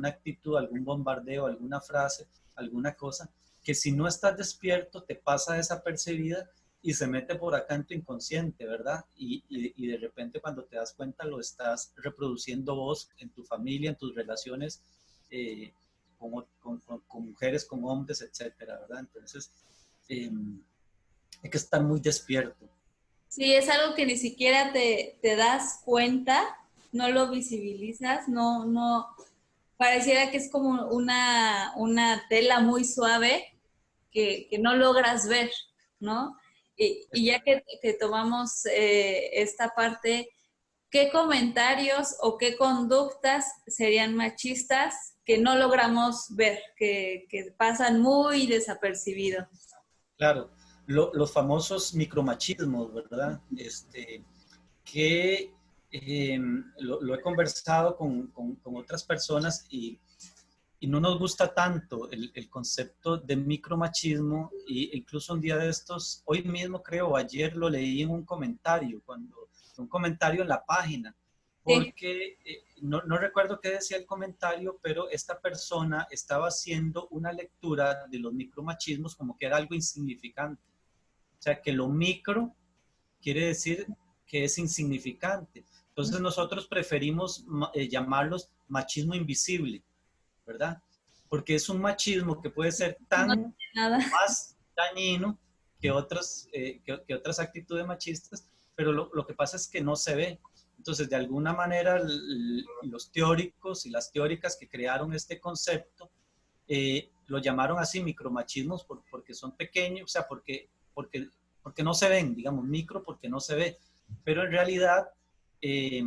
actitud, algún bombardeo, alguna frase, alguna cosa, que si no estás despierto te pasa desapercibida y se mete por acá en tu inconsciente, ¿verdad? Y de repente cuando te das cuenta lo estás reproduciendo vos en tu familia, en tus relaciones eh, con mujeres, con hombres, etcétera, ¿verdad? Entonces, eh, hay que estar muy despierto.
Sí, es algo que ni siquiera te das cuenta, no lo visibilizas, no, pareciera que es como una tela muy suave que no logras ver, ¿no? Y ya que tomamos esta parte, ¿qué comentarios o qué conductas serían machistas que no logramos ver, que pasan muy desapercibidos?
Claro, los famosos micromachismos, ¿verdad? Que lo he conversado con otras personas y no nos gusta tanto el concepto de micromachismo e incluso un día de estos, hoy mismo creo, ayer lo leí en un comentario en la página,
Sí,
porque no recuerdo qué decía el comentario, pero esta persona estaba haciendo una lectura de los micromachismos como que era algo insignificante. O sea, que lo micro quiere decir que es insignificante. Entonces nosotros preferimos llamarlos machismo invisible, ¿verdad? Porque es un machismo que puede ser
no
tan
tiene nada.
o más dañino que otras actitudes machistas, pero lo que pasa es que no se ve. Entonces, de alguna manera, los teóricos y las teóricas que crearon este concepto lo llamaron así micromachismos porque son pequeños, o sea, porque no se ven, digamos, micro porque no se ve, pero en realidad eh,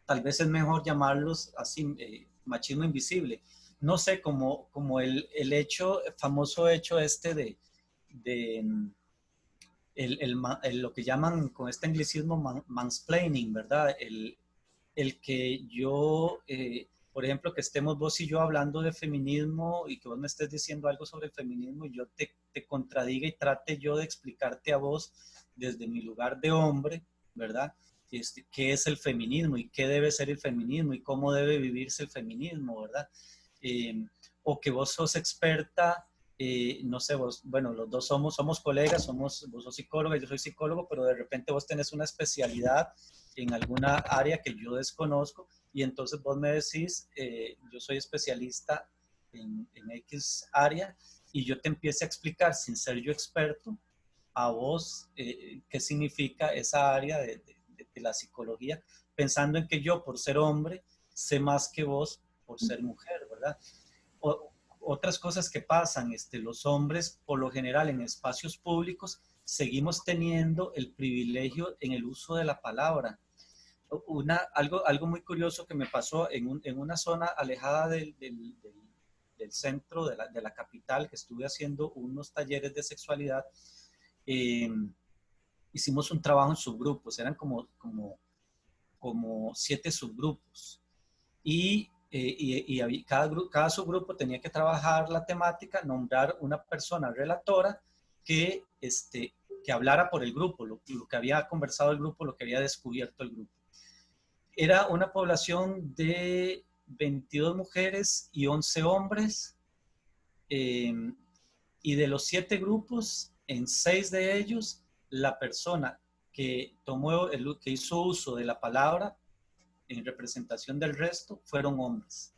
tal vez es mejor llamarlos así, machismo invisible. No sé, como el hecho, el famoso hecho de lo que llaman con este anglicismo mansplaining, ¿verdad? El que yo por ejemplo, que estemos vos y yo hablando de feminismo y que vos me estés diciendo algo sobre el feminismo y yo te contradiga y trate yo de explicarte a vos desde mi lugar de hombre, ¿verdad? Qué es el feminismo y qué debe ser el feminismo y cómo debe vivirse el feminismo, ¿verdad? Eh, o que vos sos experta, no sé, vos, bueno, los dos somos colegas, vos sos psicóloga, yo soy psicólogo, pero de repente vos tenés una especialidad en alguna área que yo desconozco y entonces vos me decís, yo soy especialista en X área y yo te empiezo a explicar sin ser yo experto a vos qué significa esa área de la psicología, pensando en que yo por ser hombre sé más que vos por ser mujer, ¿verdad? Otras cosas que pasan, los hombres por lo general en espacios públicos seguimos teniendo el privilegio en el uso de la palabra. Algo muy curioso que me pasó en una zona alejada del centro de la capital, que estuve haciendo unos talleres de sexualidad, eh, hicimos un trabajo en subgrupos, eran como 7 subgrupos. Y cada subgrupo tenía que trabajar la temática, nombrar una persona relatora que hablara por el grupo, lo que había conversado el grupo, lo que había descubierto el grupo. Era una población de 22 mujeres y 11 hombres, y de los 7 grupos, en 6 de ellos, la persona que que hizo uso de la palabra en representación del resto fueron hombres.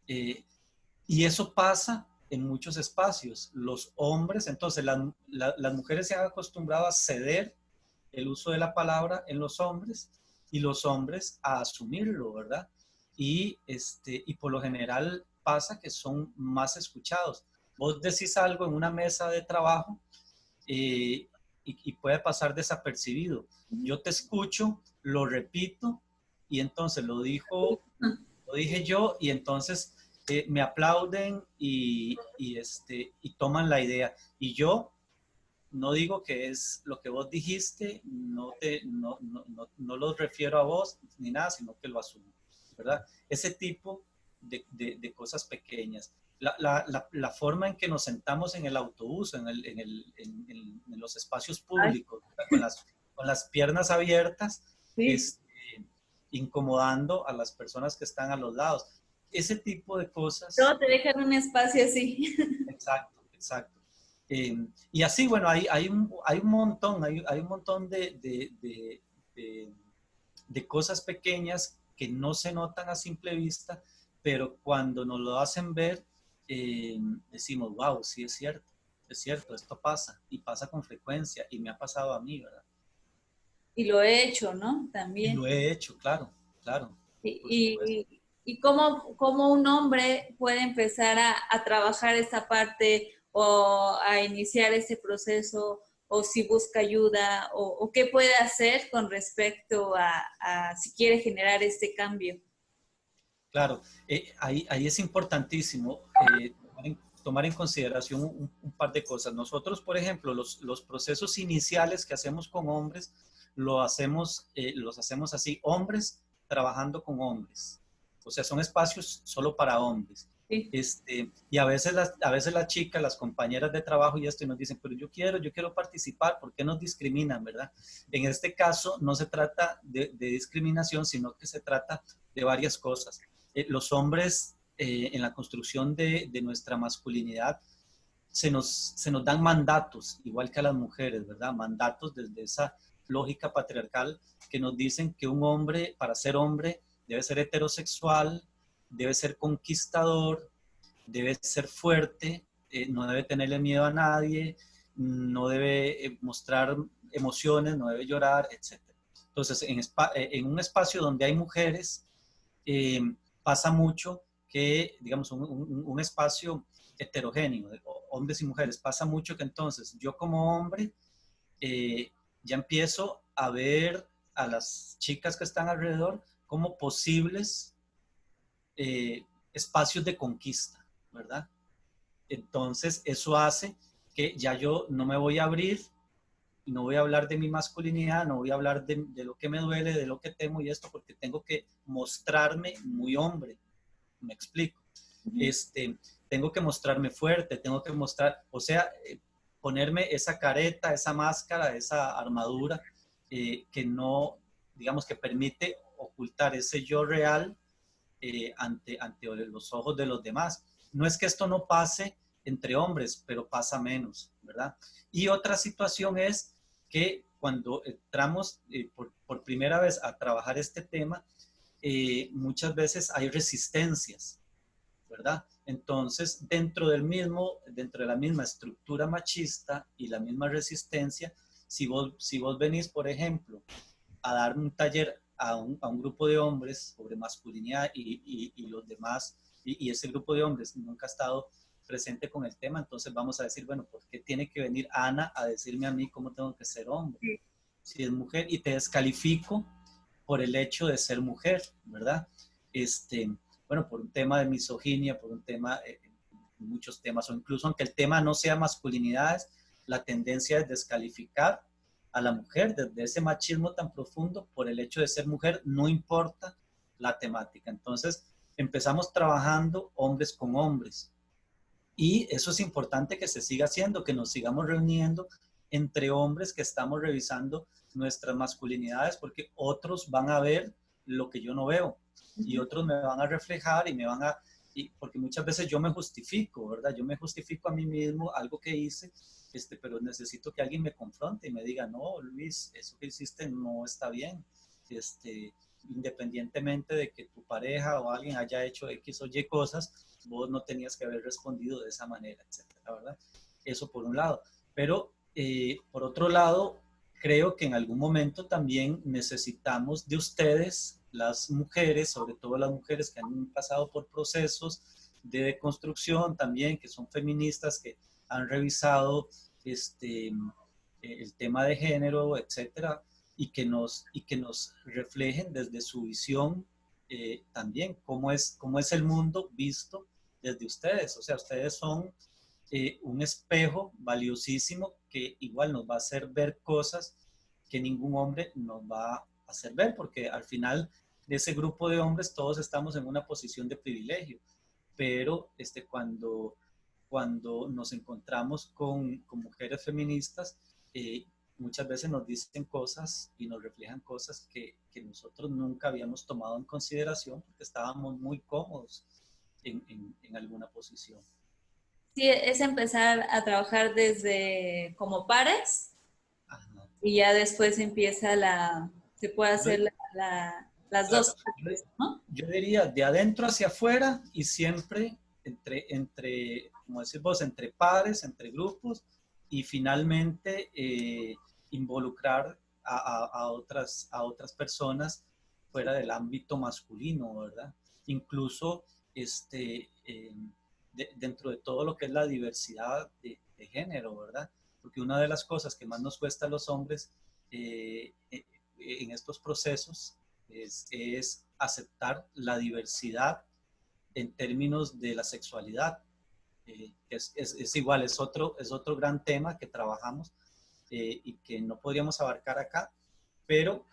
Y eso pasa en muchos espacios. Los hombres, entonces las mujeres se han acostumbrado a ceder el uso de la palabra en los hombres y los hombres a asumirlo, ¿verdad? Y por lo general pasa que son más escuchados. Vos decís algo en una mesa de trabajo y puede pasar desapercibido. Yo te escucho, lo repito y entonces lo dije yo y entonces me aplauden y toman la idea. Y yo no digo que es lo que vos dijiste, no lo refiero a vos ni nada, sino que lo asumo, ¿verdad? Ese tipo de cosas pequeñas. La forma en que nos sentamos en el autobús, en los espacios públicos, con las piernas abiertas,
Sí.
incomodando a las personas que están a los lados. Ese tipo de cosas.
Todo te dejan un espacio así.
Exacto, exacto. Y así, bueno, hay un montón, hay un montón de cosas pequeñas que no se notan a simple vista, pero cuando nos lo hacen ver, decimos, wow, sí es cierto, esto pasa y pasa con frecuencia y me ha pasado a mí, ¿verdad?
Y lo he hecho, ¿no?
Y
También.
lo he hecho, claro, claro, por supuesto.
Y cómo un hombre puede empezar a trabajar esa parte o a iniciar ese proceso o si busca ayuda o qué puede hacer con respecto a si quiere generar este cambio.
Claro, ahí es importantísimo tomar en consideración un par de cosas. Nosotros, por ejemplo, los procesos iniciales que hacemos con hombres, los hacemos así, hombres trabajando con hombres. O sea, son espacios solo para hombres.
Sí.
Y a veces las chicas, las compañeras de trabajo y esto, y nos dicen, pero yo quiero participar, ¿por qué nos discriminan, verdad? En este caso no se trata de discriminación, sino que se trata de varias cosas. Los hombres en la construcción de nuestra masculinidad se nos dan mandatos, igual que a las mujeres, ¿verdad? Mandatos desde esa lógica patriarcal que nos dicen que un hombre, para ser hombre, debe ser heterosexual, debe ser conquistador, debe ser fuerte, no debe tenerle miedo a nadie, no debe mostrar emociones, no debe llorar, etc. Entonces, en un espacio donde hay mujeres, eh, pasa mucho que, digamos, un espacio heterogéneo, hombres y mujeres, pasa mucho que entonces yo como hombre ya empiezo a ver a las chicas que están alrededor como posibles espacios de conquista, ¿verdad? Entonces eso hace que ya yo no me voy a abrir, no voy a hablar de mi masculinidad, no voy a hablar de lo que me duele, de lo que temo y esto, porque tengo que mostrarme muy hombre, me explico. Tengo que mostrarme fuerte, tengo que mostrar, o sea, ponerme esa careta, esa máscara, esa armadura que no, digamos, que permite ocultar ese yo real ante los ojos de los demás. No es que esto no pase entre hombres, pero pasa menos, ¿verdad? Y otra situación es que cuando entramos por primera vez a trabajar este tema, muchas veces hay resistencias, ¿verdad? Entonces, dentro de la misma estructura machista y la misma resistencia, si vos venís, por ejemplo, a dar un taller a un grupo de hombres sobre masculinidad y los demás, y ese grupo de hombres nunca ha estado presente con el tema, entonces vamos a decir, bueno, ¿por qué tiene que venir Ana a decirme a mí cómo tengo que ser hombre? Sí. Si es mujer, y te descalifico por el hecho de ser mujer, ¿verdad? Bueno, por un tema de misoginia, por un tema, muchos temas, o incluso aunque el tema no sea masculinidades, la tendencia es descalificar a la mujer desde ese machismo tan profundo por el hecho de ser mujer, no importa la temática. Entonces, empezamos trabajando hombres con hombres. Y eso es importante que se siga haciendo, que nos sigamos reuniendo entre hombres que estamos revisando nuestras masculinidades, porque otros van a ver lo que yo no veo y otros me van a reflejar y me van a... porque muchas veces yo me justifico, ¿verdad? Yo me justifico a mí mismo algo que hice, pero necesito que alguien me confronte y me diga, no, Luis, eso que hiciste no está bien. Independientemente de que tu pareja o alguien haya hecho X o Y cosas, vos no tenías que haber respondido de esa manera, etcétera, ¿verdad? Eso por un lado. Pero por otro lado, creo que en algún momento también necesitamos de ustedes, las mujeres, sobre todo las mujeres que han pasado por procesos de deconstrucción también, que son feministas, que han revisado el tema de género, etcétera, y que nos reflejen desde su visión también cómo es el mundo visto desde ustedes. O sea, ustedes son un espejo valiosísimo que igual nos va a hacer ver cosas que ningún hombre nos va a hacer ver, porque al final de ese grupo de hombres todos estamos en una posición de privilegio, pero cuando nos encontramos con mujeres feministas, muchas veces nos dicen cosas y nos reflejan cosas que nosotros nunca habíamos tomado en consideración porque estábamos muy cómodos en alguna posición.
Sí, es empezar a trabajar desde como pares. Ajá. Y ya después empieza se puede hacer las dos partes, ¿no?
Yo diría de adentro hacia afuera y siempre como decís vos, entre pares, entre grupos y finalmente involucrar a otras personas fuera del ámbito masculino, ¿verdad? Incluso dentro de todo lo que es la diversidad de género, ¿verdad? Porque una de las cosas que más nos cuesta a los hombres en estos procesos es aceptar la diversidad en términos de la sexualidad. Es igual, es otro gran tema que trabajamos y que no podríamos abarcar acá, pero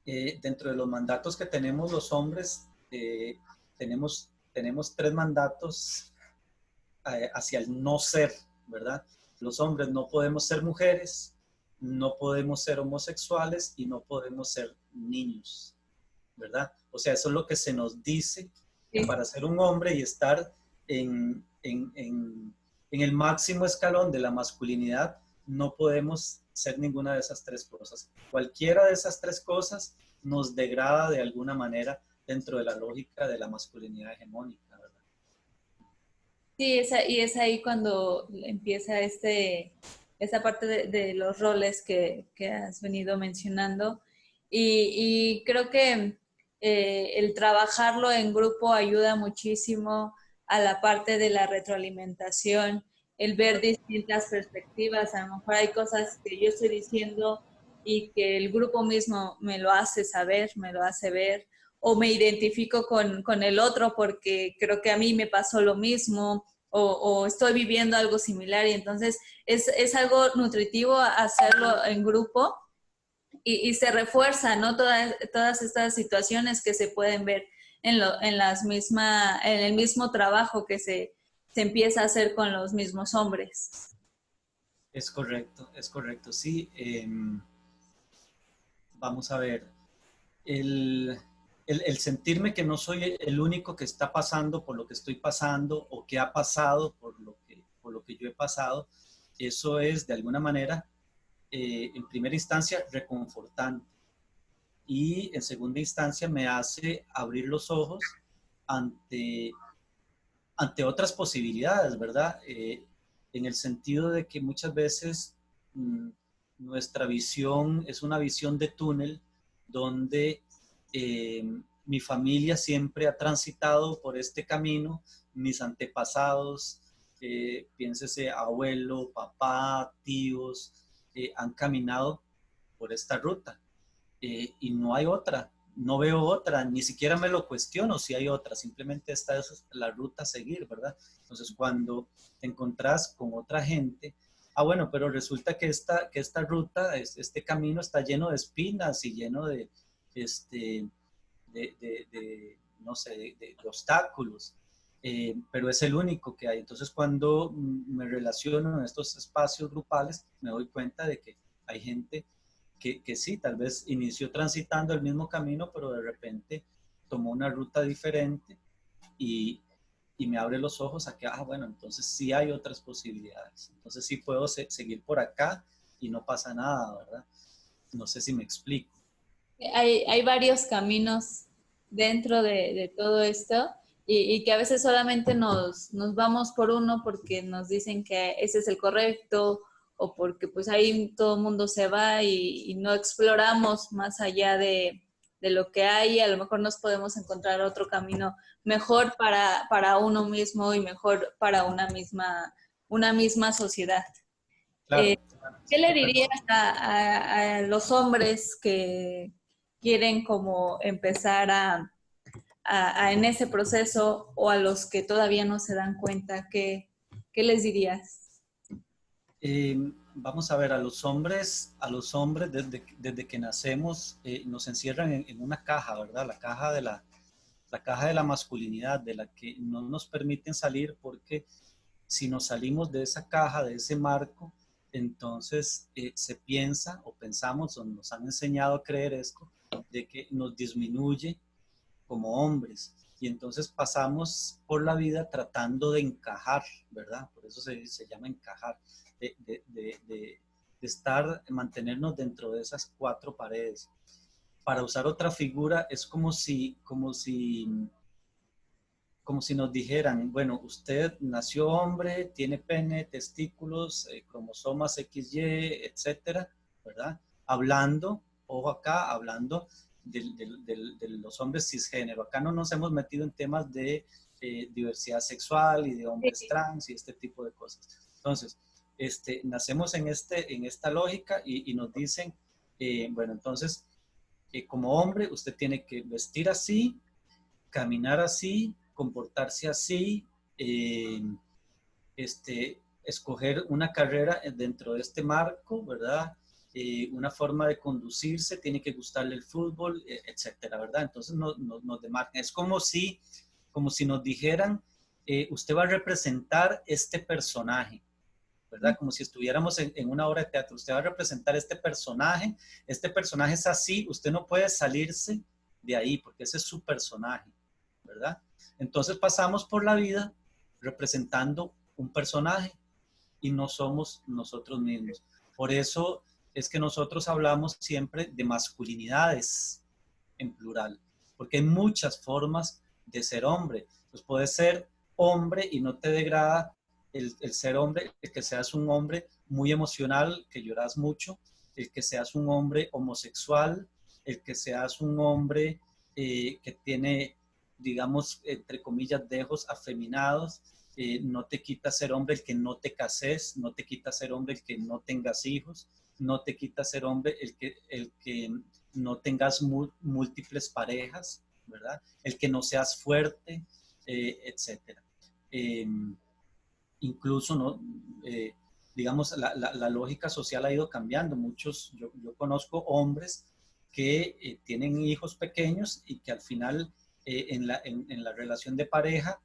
dentro de los mandatos que tenemos los hombres, tenemos 3 mandatos hacia el no ser, ¿verdad? Los hombres no podemos ser mujeres, no podemos ser homosexuales y no podemos ser niños, ¿verdad? O sea, eso es lo que se nos dice, que para ser un hombre y estar en el máximo escalón de la masculinidad, no podemos ser ninguna de esas 3 cosas. Cualquiera de esas 3 cosas nos degrada de alguna manera dentro de la lógica de la masculinidad hegemónica, ¿verdad?
Sí, y es ahí cuando empieza esa parte de los roles que has venido mencionando. Y creo que el trabajarlo en grupo ayuda muchísimo a la parte de la retroalimentación, el ver distintas perspectivas. A lo mejor hay cosas que yo estoy diciendo y que el grupo mismo me lo hace saber, me lo hace ver, o me identifico con el otro porque creo que a mí me pasó lo mismo, o estoy viviendo algo similar, y entonces es algo nutritivo hacerlo en grupo y se refuerza, ¿no? Todas estas situaciones que se pueden ver. en el mismo trabajo que se empieza a hacer con los mismos hombres.
Es correcto, sí. Vamos a ver, el sentirme que no soy el único que está pasando por lo que estoy pasando o que ha pasado por lo que yo he pasado, eso es de alguna manera, en primera instancia, reconfortante y en segunda instancia me hace abrir los ojos ante, ante otras posibilidades, ¿verdad? En el sentido de que muchas veces mmm, nuestra visión es una visión de túnel donde eh, mi familia siempre ha transitado por este camino, mis antepasados, piénsese abuelo, papá, tíos, han caminado por esta ruta y no hay otra, no veo otra, ni siquiera me lo cuestiono si hay otra, simplemente esta es la ruta a seguir, ¿verdad? Entonces cuando te encontrás con otra gente, bueno, pero resulta que esta ruta, este camino está lleno de espinas y lleno este, no sé, de obstáculos, pero es el único que hay. Entonces cuando me relaciono en estos espacios grupales, me doy cuenta de que hay gente que sí, tal vez inició transitando el mismo camino, pero de repente tomó una ruta diferente y, y me abre los ojos a que, bueno, entonces sí hay otras posibilidades. Entonces sí puedo seguir por acá y no pasa nada, ¿verdad? No sé si me explico.
Hay varios caminos dentro de todo esto y que a veces solamente nos vamos por uno porque nos dicen que ese es el correcto o porque pues ahí todo el mundo se va y no exploramos más allá de lo que hay y a lo mejor nos podemos encontrar otro camino mejor para uno mismo y mejor para una misma sociedad. Eh,
Claro,
¿Qué le
qué
dirías
perdón.
a los hombres que quieren como empezar en ese proceso o a los que todavía no se dan cuenta? ¿Qué les dirías?
Vamos a ver, a los hombres desde que nacemos nos encierran en una caja, ¿verdad? La caja de la masculinidad, de la que no nos permiten salir porque si nos salimos de esa caja, de ese marco, entonces se piensa o pensamos o nos han enseñado a creer esto, de que nos disminuye como hombres. Y entonces pasamos por la vida tratando de encajar, ¿verdad? Por eso se llama encajar, de estar, mantenernos dentro de esas cuatro paredes. Para usar otra figura es como si nos dijeran, bueno, usted nació hombre, tiene pene, testículos, cromosomas XY, etcétera, ¿verdad? Hablando, ojo acá, hablando de los hombres cisgénero. Acá no nos hemos metido en temas de diversidad sexual y de hombres trans y este tipo de cosas. Entonces, nacemos en esta lógica y nos dicen, bueno, entonces, como hombre, usted tiene que vestir así, caminar así, comportarse así, escoger una carrera dentro de este marco, ¿verdad? Una forma de conducirse, tiene que gustarle el fútbol, etcétera, ¿verdad? Entonces nos demarcan. Es como si nos dijeran, usted va a representar este personaje, ¿verdad? Como si estuviéramos en una obra de teatro. Usted va a representar este personaje es así, usted no puede salirse de ahí porque ese es su personaje, ¿verdad? Entonces pasamos por la vida representando un personaje y no somos nosotros mismos. Por eso es que nosotros hablamos siempre de masculinidades en plural, porque hay muchas formas de ser hombre. Pues puedes ser hombre y no te degrada el ser hombre, el que seas un hombre muy emocional, que lloras mucho, el que seas un hombre homosexual, el que seas un hombre que tiene, digamos, entre comillas, dejos afeminados. No te quita ser hombre el que no te cases, no te quita ser hombre el que no tengas hijos, no te quita ser hombre el que no tengas múltiples parejas, ¿verdad? El que no seas fuerte, etcétera. Incluso, ¿no? Digamos, la lógica social ha ido cambiando. Yo conozco hombres que tienen hijos pequeños y que al final en la relación de pareja,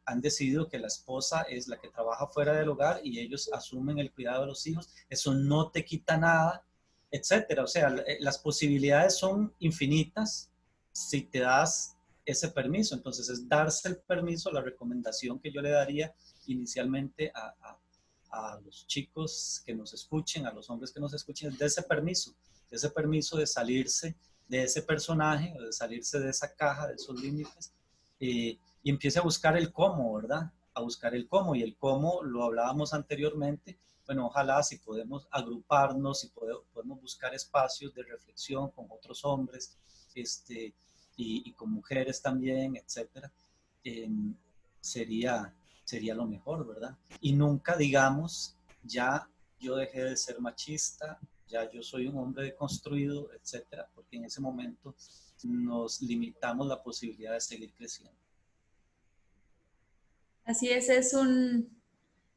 han decidido que la esposa es la que trabaja fuera del hogar y ellos asumen el cuidado de los hijos. Eso no te quita nada, etcétera. O sea, las posibilidades son infinitas si te das ese permiso. Entonces, es darse el permiso. La recomendación que yo le daría inicialmente a los chicos que nos escuchen, a los hombres que nos escuchen, es de ese permiso de salirse de ese personaje, de salirse de esa caja, de esos límites, y empiece a buscar el cómo, ¿verdad? A buscar el cómo, y el cómo lo hablábamos anteriormente. Bueno, ojalá si podemos agruparnos, si podemos buscar espacios de reflexión con otros hombres, y con mujeres también, etcétera, eh, sería lo mejor, ¿verdad? Y nunca digamos, ya yo dejé de ser machista, ya yo soy un hombre deconstruido, etcétera, porque en ese momento nos limitamos la posibilidad de seguir creciendo.
Así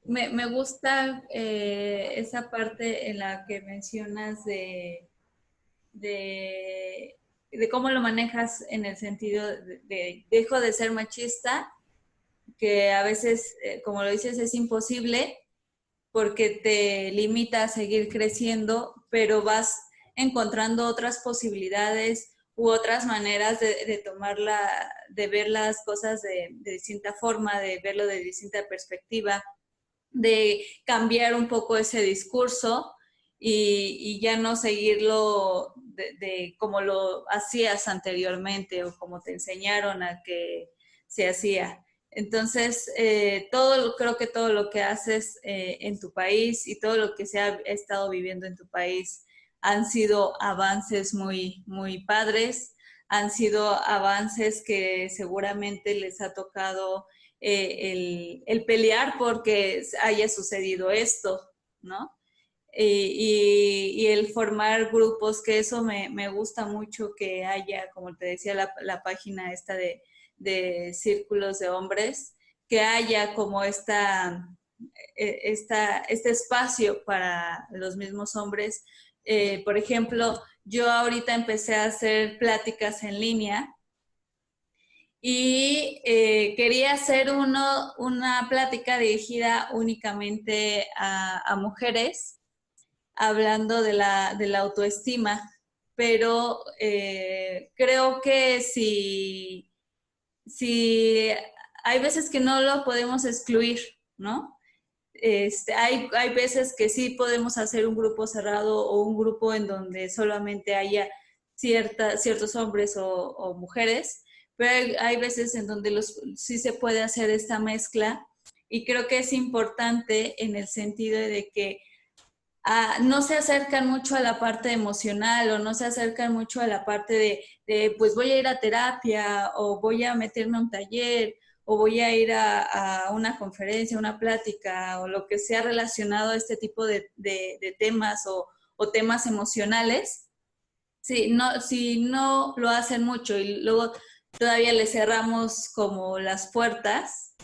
me gusta esa parte en la que mencionas de, de cómo lo manejas en el sentido de dejo de ser machista, que a veces, como lo dices, es imposible porque te limita a seguir creciendo, pero vas encontrando otras posibilidades u otras maneras de tomarla, de ver las cosas de distinta forma, de verlo de distinta perspectiva, de cambiar un poco ese discurso y ya no seguirlo de como lo hacías anteriormente o como te enseñaron a que se hacía. Entonces, creo que todo lo que haces en tu país y todo lo que se ha estado viviendo en tu país han sido avances muy, muy padres, han sido avances que seguramente les ha tocado el pelear porque haya sucedido esto, ¿no? Y el formar grupos, que eso me gusta mucho que haya, como te decía, la página esta de círculos de hombres, que haya como este espacio para los mismos hombres. Por ejemplo, yo ahorita empecé a hacer pláticas en línea y quería hacer una plática dirigida únicamente a mujeres, hablando de la autoestima, pero creo que si hay veces que no lo podemos excluir, ¿no? Hay veces que sí podemos hacer un grupo cerrado o un grupo en donde solamente haya ciertos hombres o mujeres, pero hay veces en donde sí se puede hacer esta mezcla y creo que es importante en el sentido de que no se acercan mucho a la parte emocional o no se acercan mucho a la parte pues voy a ir a terapia o voy a meterme a un taller o voy a ir a una conferencia, una plática o lo que sea relacionado a este tipo de temas o temas emocionales. Si no lo hacen mucho y luego todavía le cerramos como las puertas,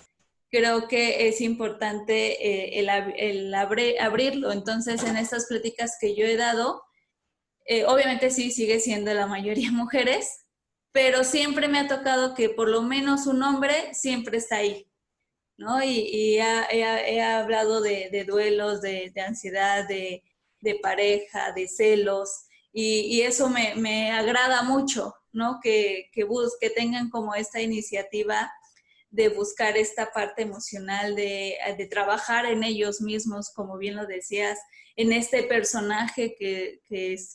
creo que es importante abrirlo. Entonces, en estas pláticas que yo he dado, obviamente sí sigue siendo la mayoría mujeres, pero siempre me ha tocado que por lo menos un hombre siempre está ahí, ¿no? Y he hablado de duelos, de ansiedad, de pareja, de celos, y eso me agrada mucho, ¿no? Que tengan como esta iniciativa de buscar esta parte emocional, de trabajar en ellos mismos, como bien lo decías, en este personaje que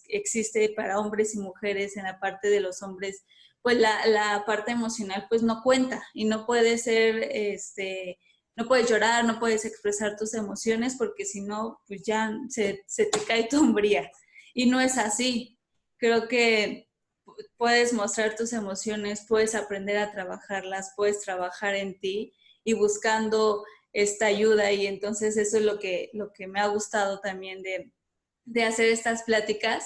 existe para hombres y mujeres, en la parte de los hombres, pues la parte emocional pues no cuenta y no puede ser, no puedes llorar, no puedes expresar tus emociones porque si no, pues ya se te cae tu hombría. Y no es así. Creo que puedes mostrar tus emociones, puedes aprender a trabajarlas, puedes trabajar en ti y buscando esta ayuda. Y entonces eso es lo que me ha gustado también de hacer estas pláticas,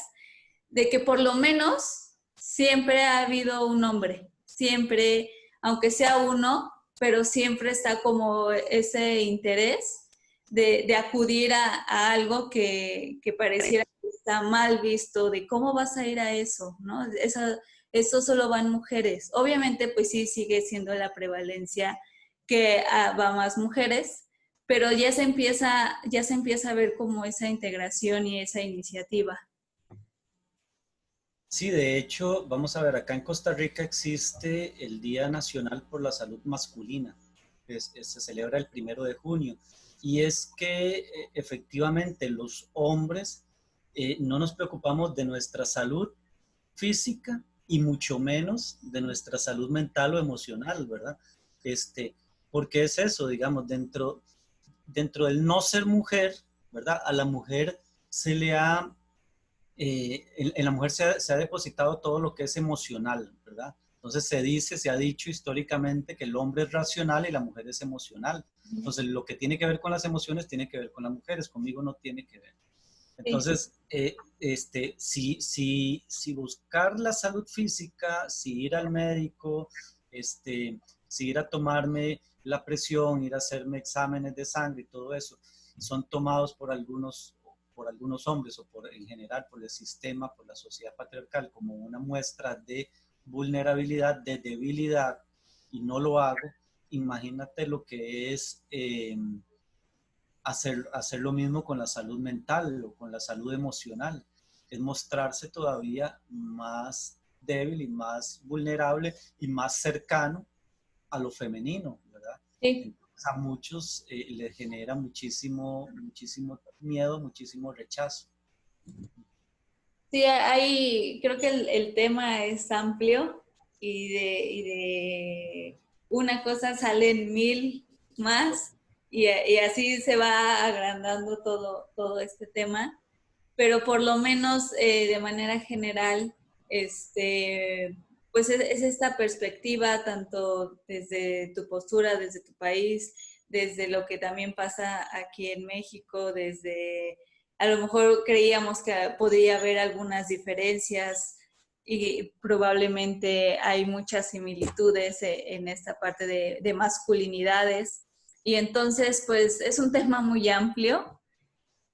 de que por lo menos siempre ha habido un hombre, siempre, aunque sea uno, pero siempre está como ese interés de acudir a algo que pareciera que está mal visto, de cómo vas a ir a eso, ¿no? eso solo van mujeres. Obviamente, pues sí, sigue siendo la prevalencia que va más mujeres, pero ya se empieza a ver como esa integración y esa iniciativa.
Sí, de hecho, vamos a ver, acá en Costa Rica existe el Día Nacional por la Salud Masculina, se celebra el 1 de junio, y es que efectivamente los hombres no nos preocupamos de nuestra salud física y mucho menos de nuestra salud mental o emocional, ¿verdad? Este, porque es eso, digamos, dentro del no ser mujer, ¿verdad? A la mujer se le ha en la mujer se ha depositado todo lo que es emocional, ¿verdad? Entonces se ha dicho históricamente que el hombre es racional y la mujer es emocional. Entonces lo que tiene que ver con las emociones tiene que ver con las mujeres, conmigo no tiene que ver.
Sí.
Entonces, si buscar la salud física, si ir al médico, si ir a tomarme la presión, ir a hacerme exámenes de sangre y todo eso, son tomados por algunos hombres o en general por el sistema, por la sociedad patriarcal como una muestra de vulnerabilidad, de debilidad, y no lo hago, imagínate lo que es hacer lo mismo con la salud mental o con la salud emocional. Es mostrarse todavía más débil y más vulnerable y más cercano a lo femenino, ¿verdad?
Sí.
Entonces a muchos les genera muchísimo miedo, muchísimo rechazo.
Sí, creo que el tema es amplio y de una cosa salen mil más y así se va agrandando todo este tema, pero por lo menos de manera general, este, pues es esta perspectiva tanto desde tu postura, desde tu país, desde lo que también pasa aquí en México, desde a lo mejor creíamos que podría haber algunas diferencias y probablemente hay muchas similitudes en esta parte de masculinidades. Y entonces, pues es un tema muy amplio,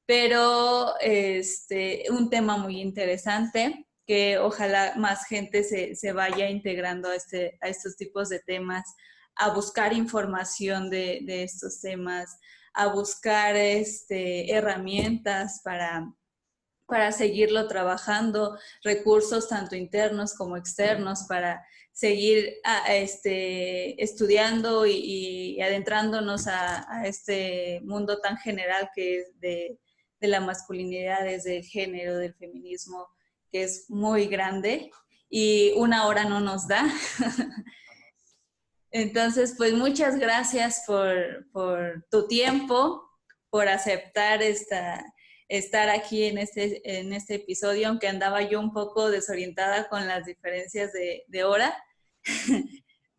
pero un tema muy interesante que ojalá más gente se vaya integrando a estos tipos de temas, a buscar información de estos temas, a buscar herramientas para seguirlo trabajando, recursos tanto internos como externos para seguir estudiando y adentrándonos a este mundo tan general que es de la masculinidad, desde el género, del feminismo, que es muy grande y una hora no nos da. Entonces, pues muchas gracias por tu tiempo, por aceptar estar aquí en este episodio, aunque andaba yo un poco desorientada con las diferencias de hora.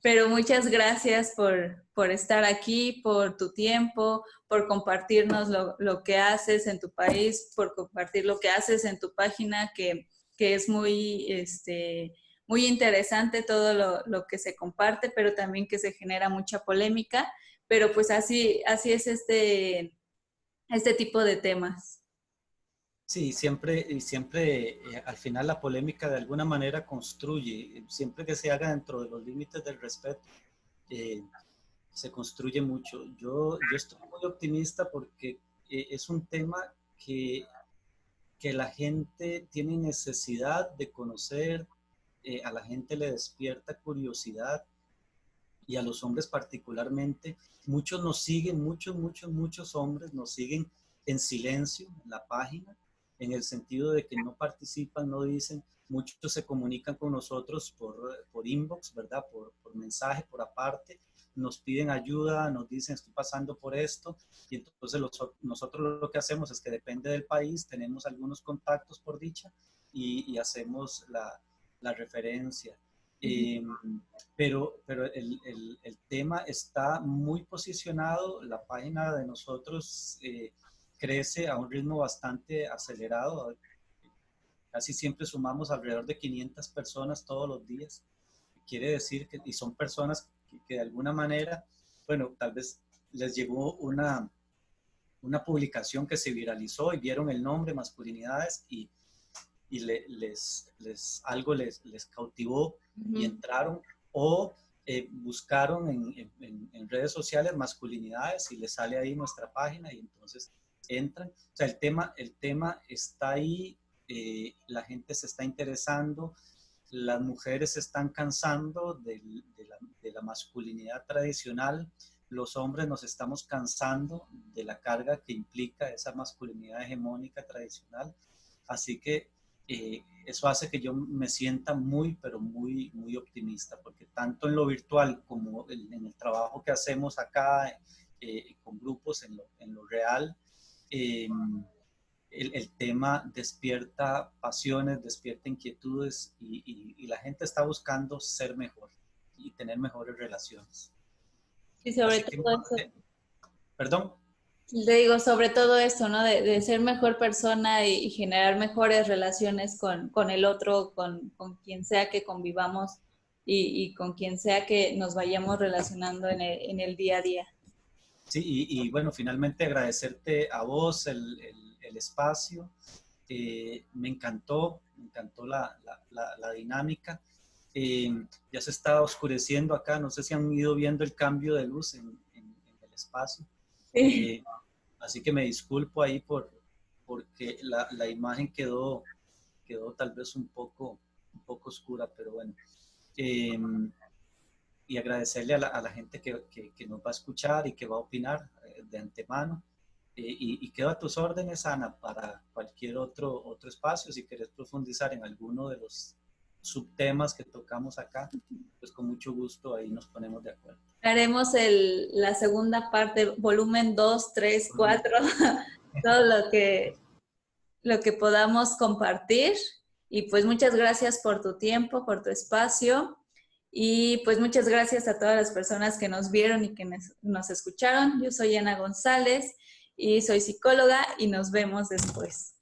Pero muchas gracias por estar aquí, por tu tiempo, por compartirnos lo que haces en tu país, por compartir lo que haces en tu página, que es muy interesante todo lo que se comparte, pero también que se genera mucha polémica. Pero pues así es este tipo de temas.
Sí, siempre al final la polémica de alguna manera construye, siempre que se haga dentro de los límites del respeto, eh, se construye mucho. Yo estoy muy optimista porque es un tema que, que la gente tiene necesidad de conocer, a la gente le despierta curiosidad y a los hombres particularmente. Muchos nos siguen, muchos hombres nos siguen en silencio en la página, en el sentido de que no participan, no dicen, muchos se comunican con nosotros por inbox, ¿verdad? Por mensaje, por aparte, nos piden ayuda, nos dicen estoy pasando por esto, y entonces nosotros lo que hacemos es que depende del país, tenemos algunos contactos por dicha y hacemos la referencia. Eh, pero el tema está muy posicionado, la página de nosotros crece a un ritmo bastante acelerado, casi siempre sumamos alrededor de 500 personas todos los días, quiere decir que, y son personas que de alguna manera, bueno, tal vez les llegó una publicación que se viralizó y vieron el nombre masculinidades algo les cautivó y entraron, o buscaron en redes sociales masculinidades y les sale ahí nuestra página y entonces entran. O sea, el tema está ahí, la gente se está interesando, las mujeres se están cansando de la masculinidad tradicional, los hombres nos estamos cansando de la carga que implica esa masculinidad hegemónica tradicional. Así que eso hace que yo me sienta muy, pero muy, muy optimista, porque tanto en lo virtual como en el trabajo que hacemos acá con grupos en lo real, el tema despierta pasiones, despierta inquietudes y la gente está buscando ser mejor y tener mejores relaciones.
Y sobre
Así
todo
que,
eso.
perdón.
Le digo, sobre todo esto, ¿no? De ser mejor persona y generar mejores relaciones con el otro, con quien sea que convivamos y con quien sea que nos vayamos relacionando en el día a día.
Sí, y bueno, finalmente agradecerte a vos el espacio. Me encantó la dinámica. Ya se está oscureciendo acá, no sé si han ido viendo el cambio de luz en el espacio.
Sí.
Así que me disculpo ahí porque la imagen quedó tal vez un poco oscura, pero bueno. Y agradecerle a la gente que nos va a escuchar y que va a opinar de antemano. Y quedo a tus órdenes, Ana, para cualquier otro espacio. Si quieres profundizar en alguno de los subtemas que tocamos acá, pues con mucho gusto ahí nos ponemos de acuerdo.
Haremos la segunda parte, volumen 2, 3, 4, todo lo que podamos compartir. Y pues muchas gracias por tu tiempo, por tu espacio. Y pues muchas gracias a todas las personas que nos vieron y que nos escucharon. Yo soy Ana González y soy psicóloga y nos vemos después.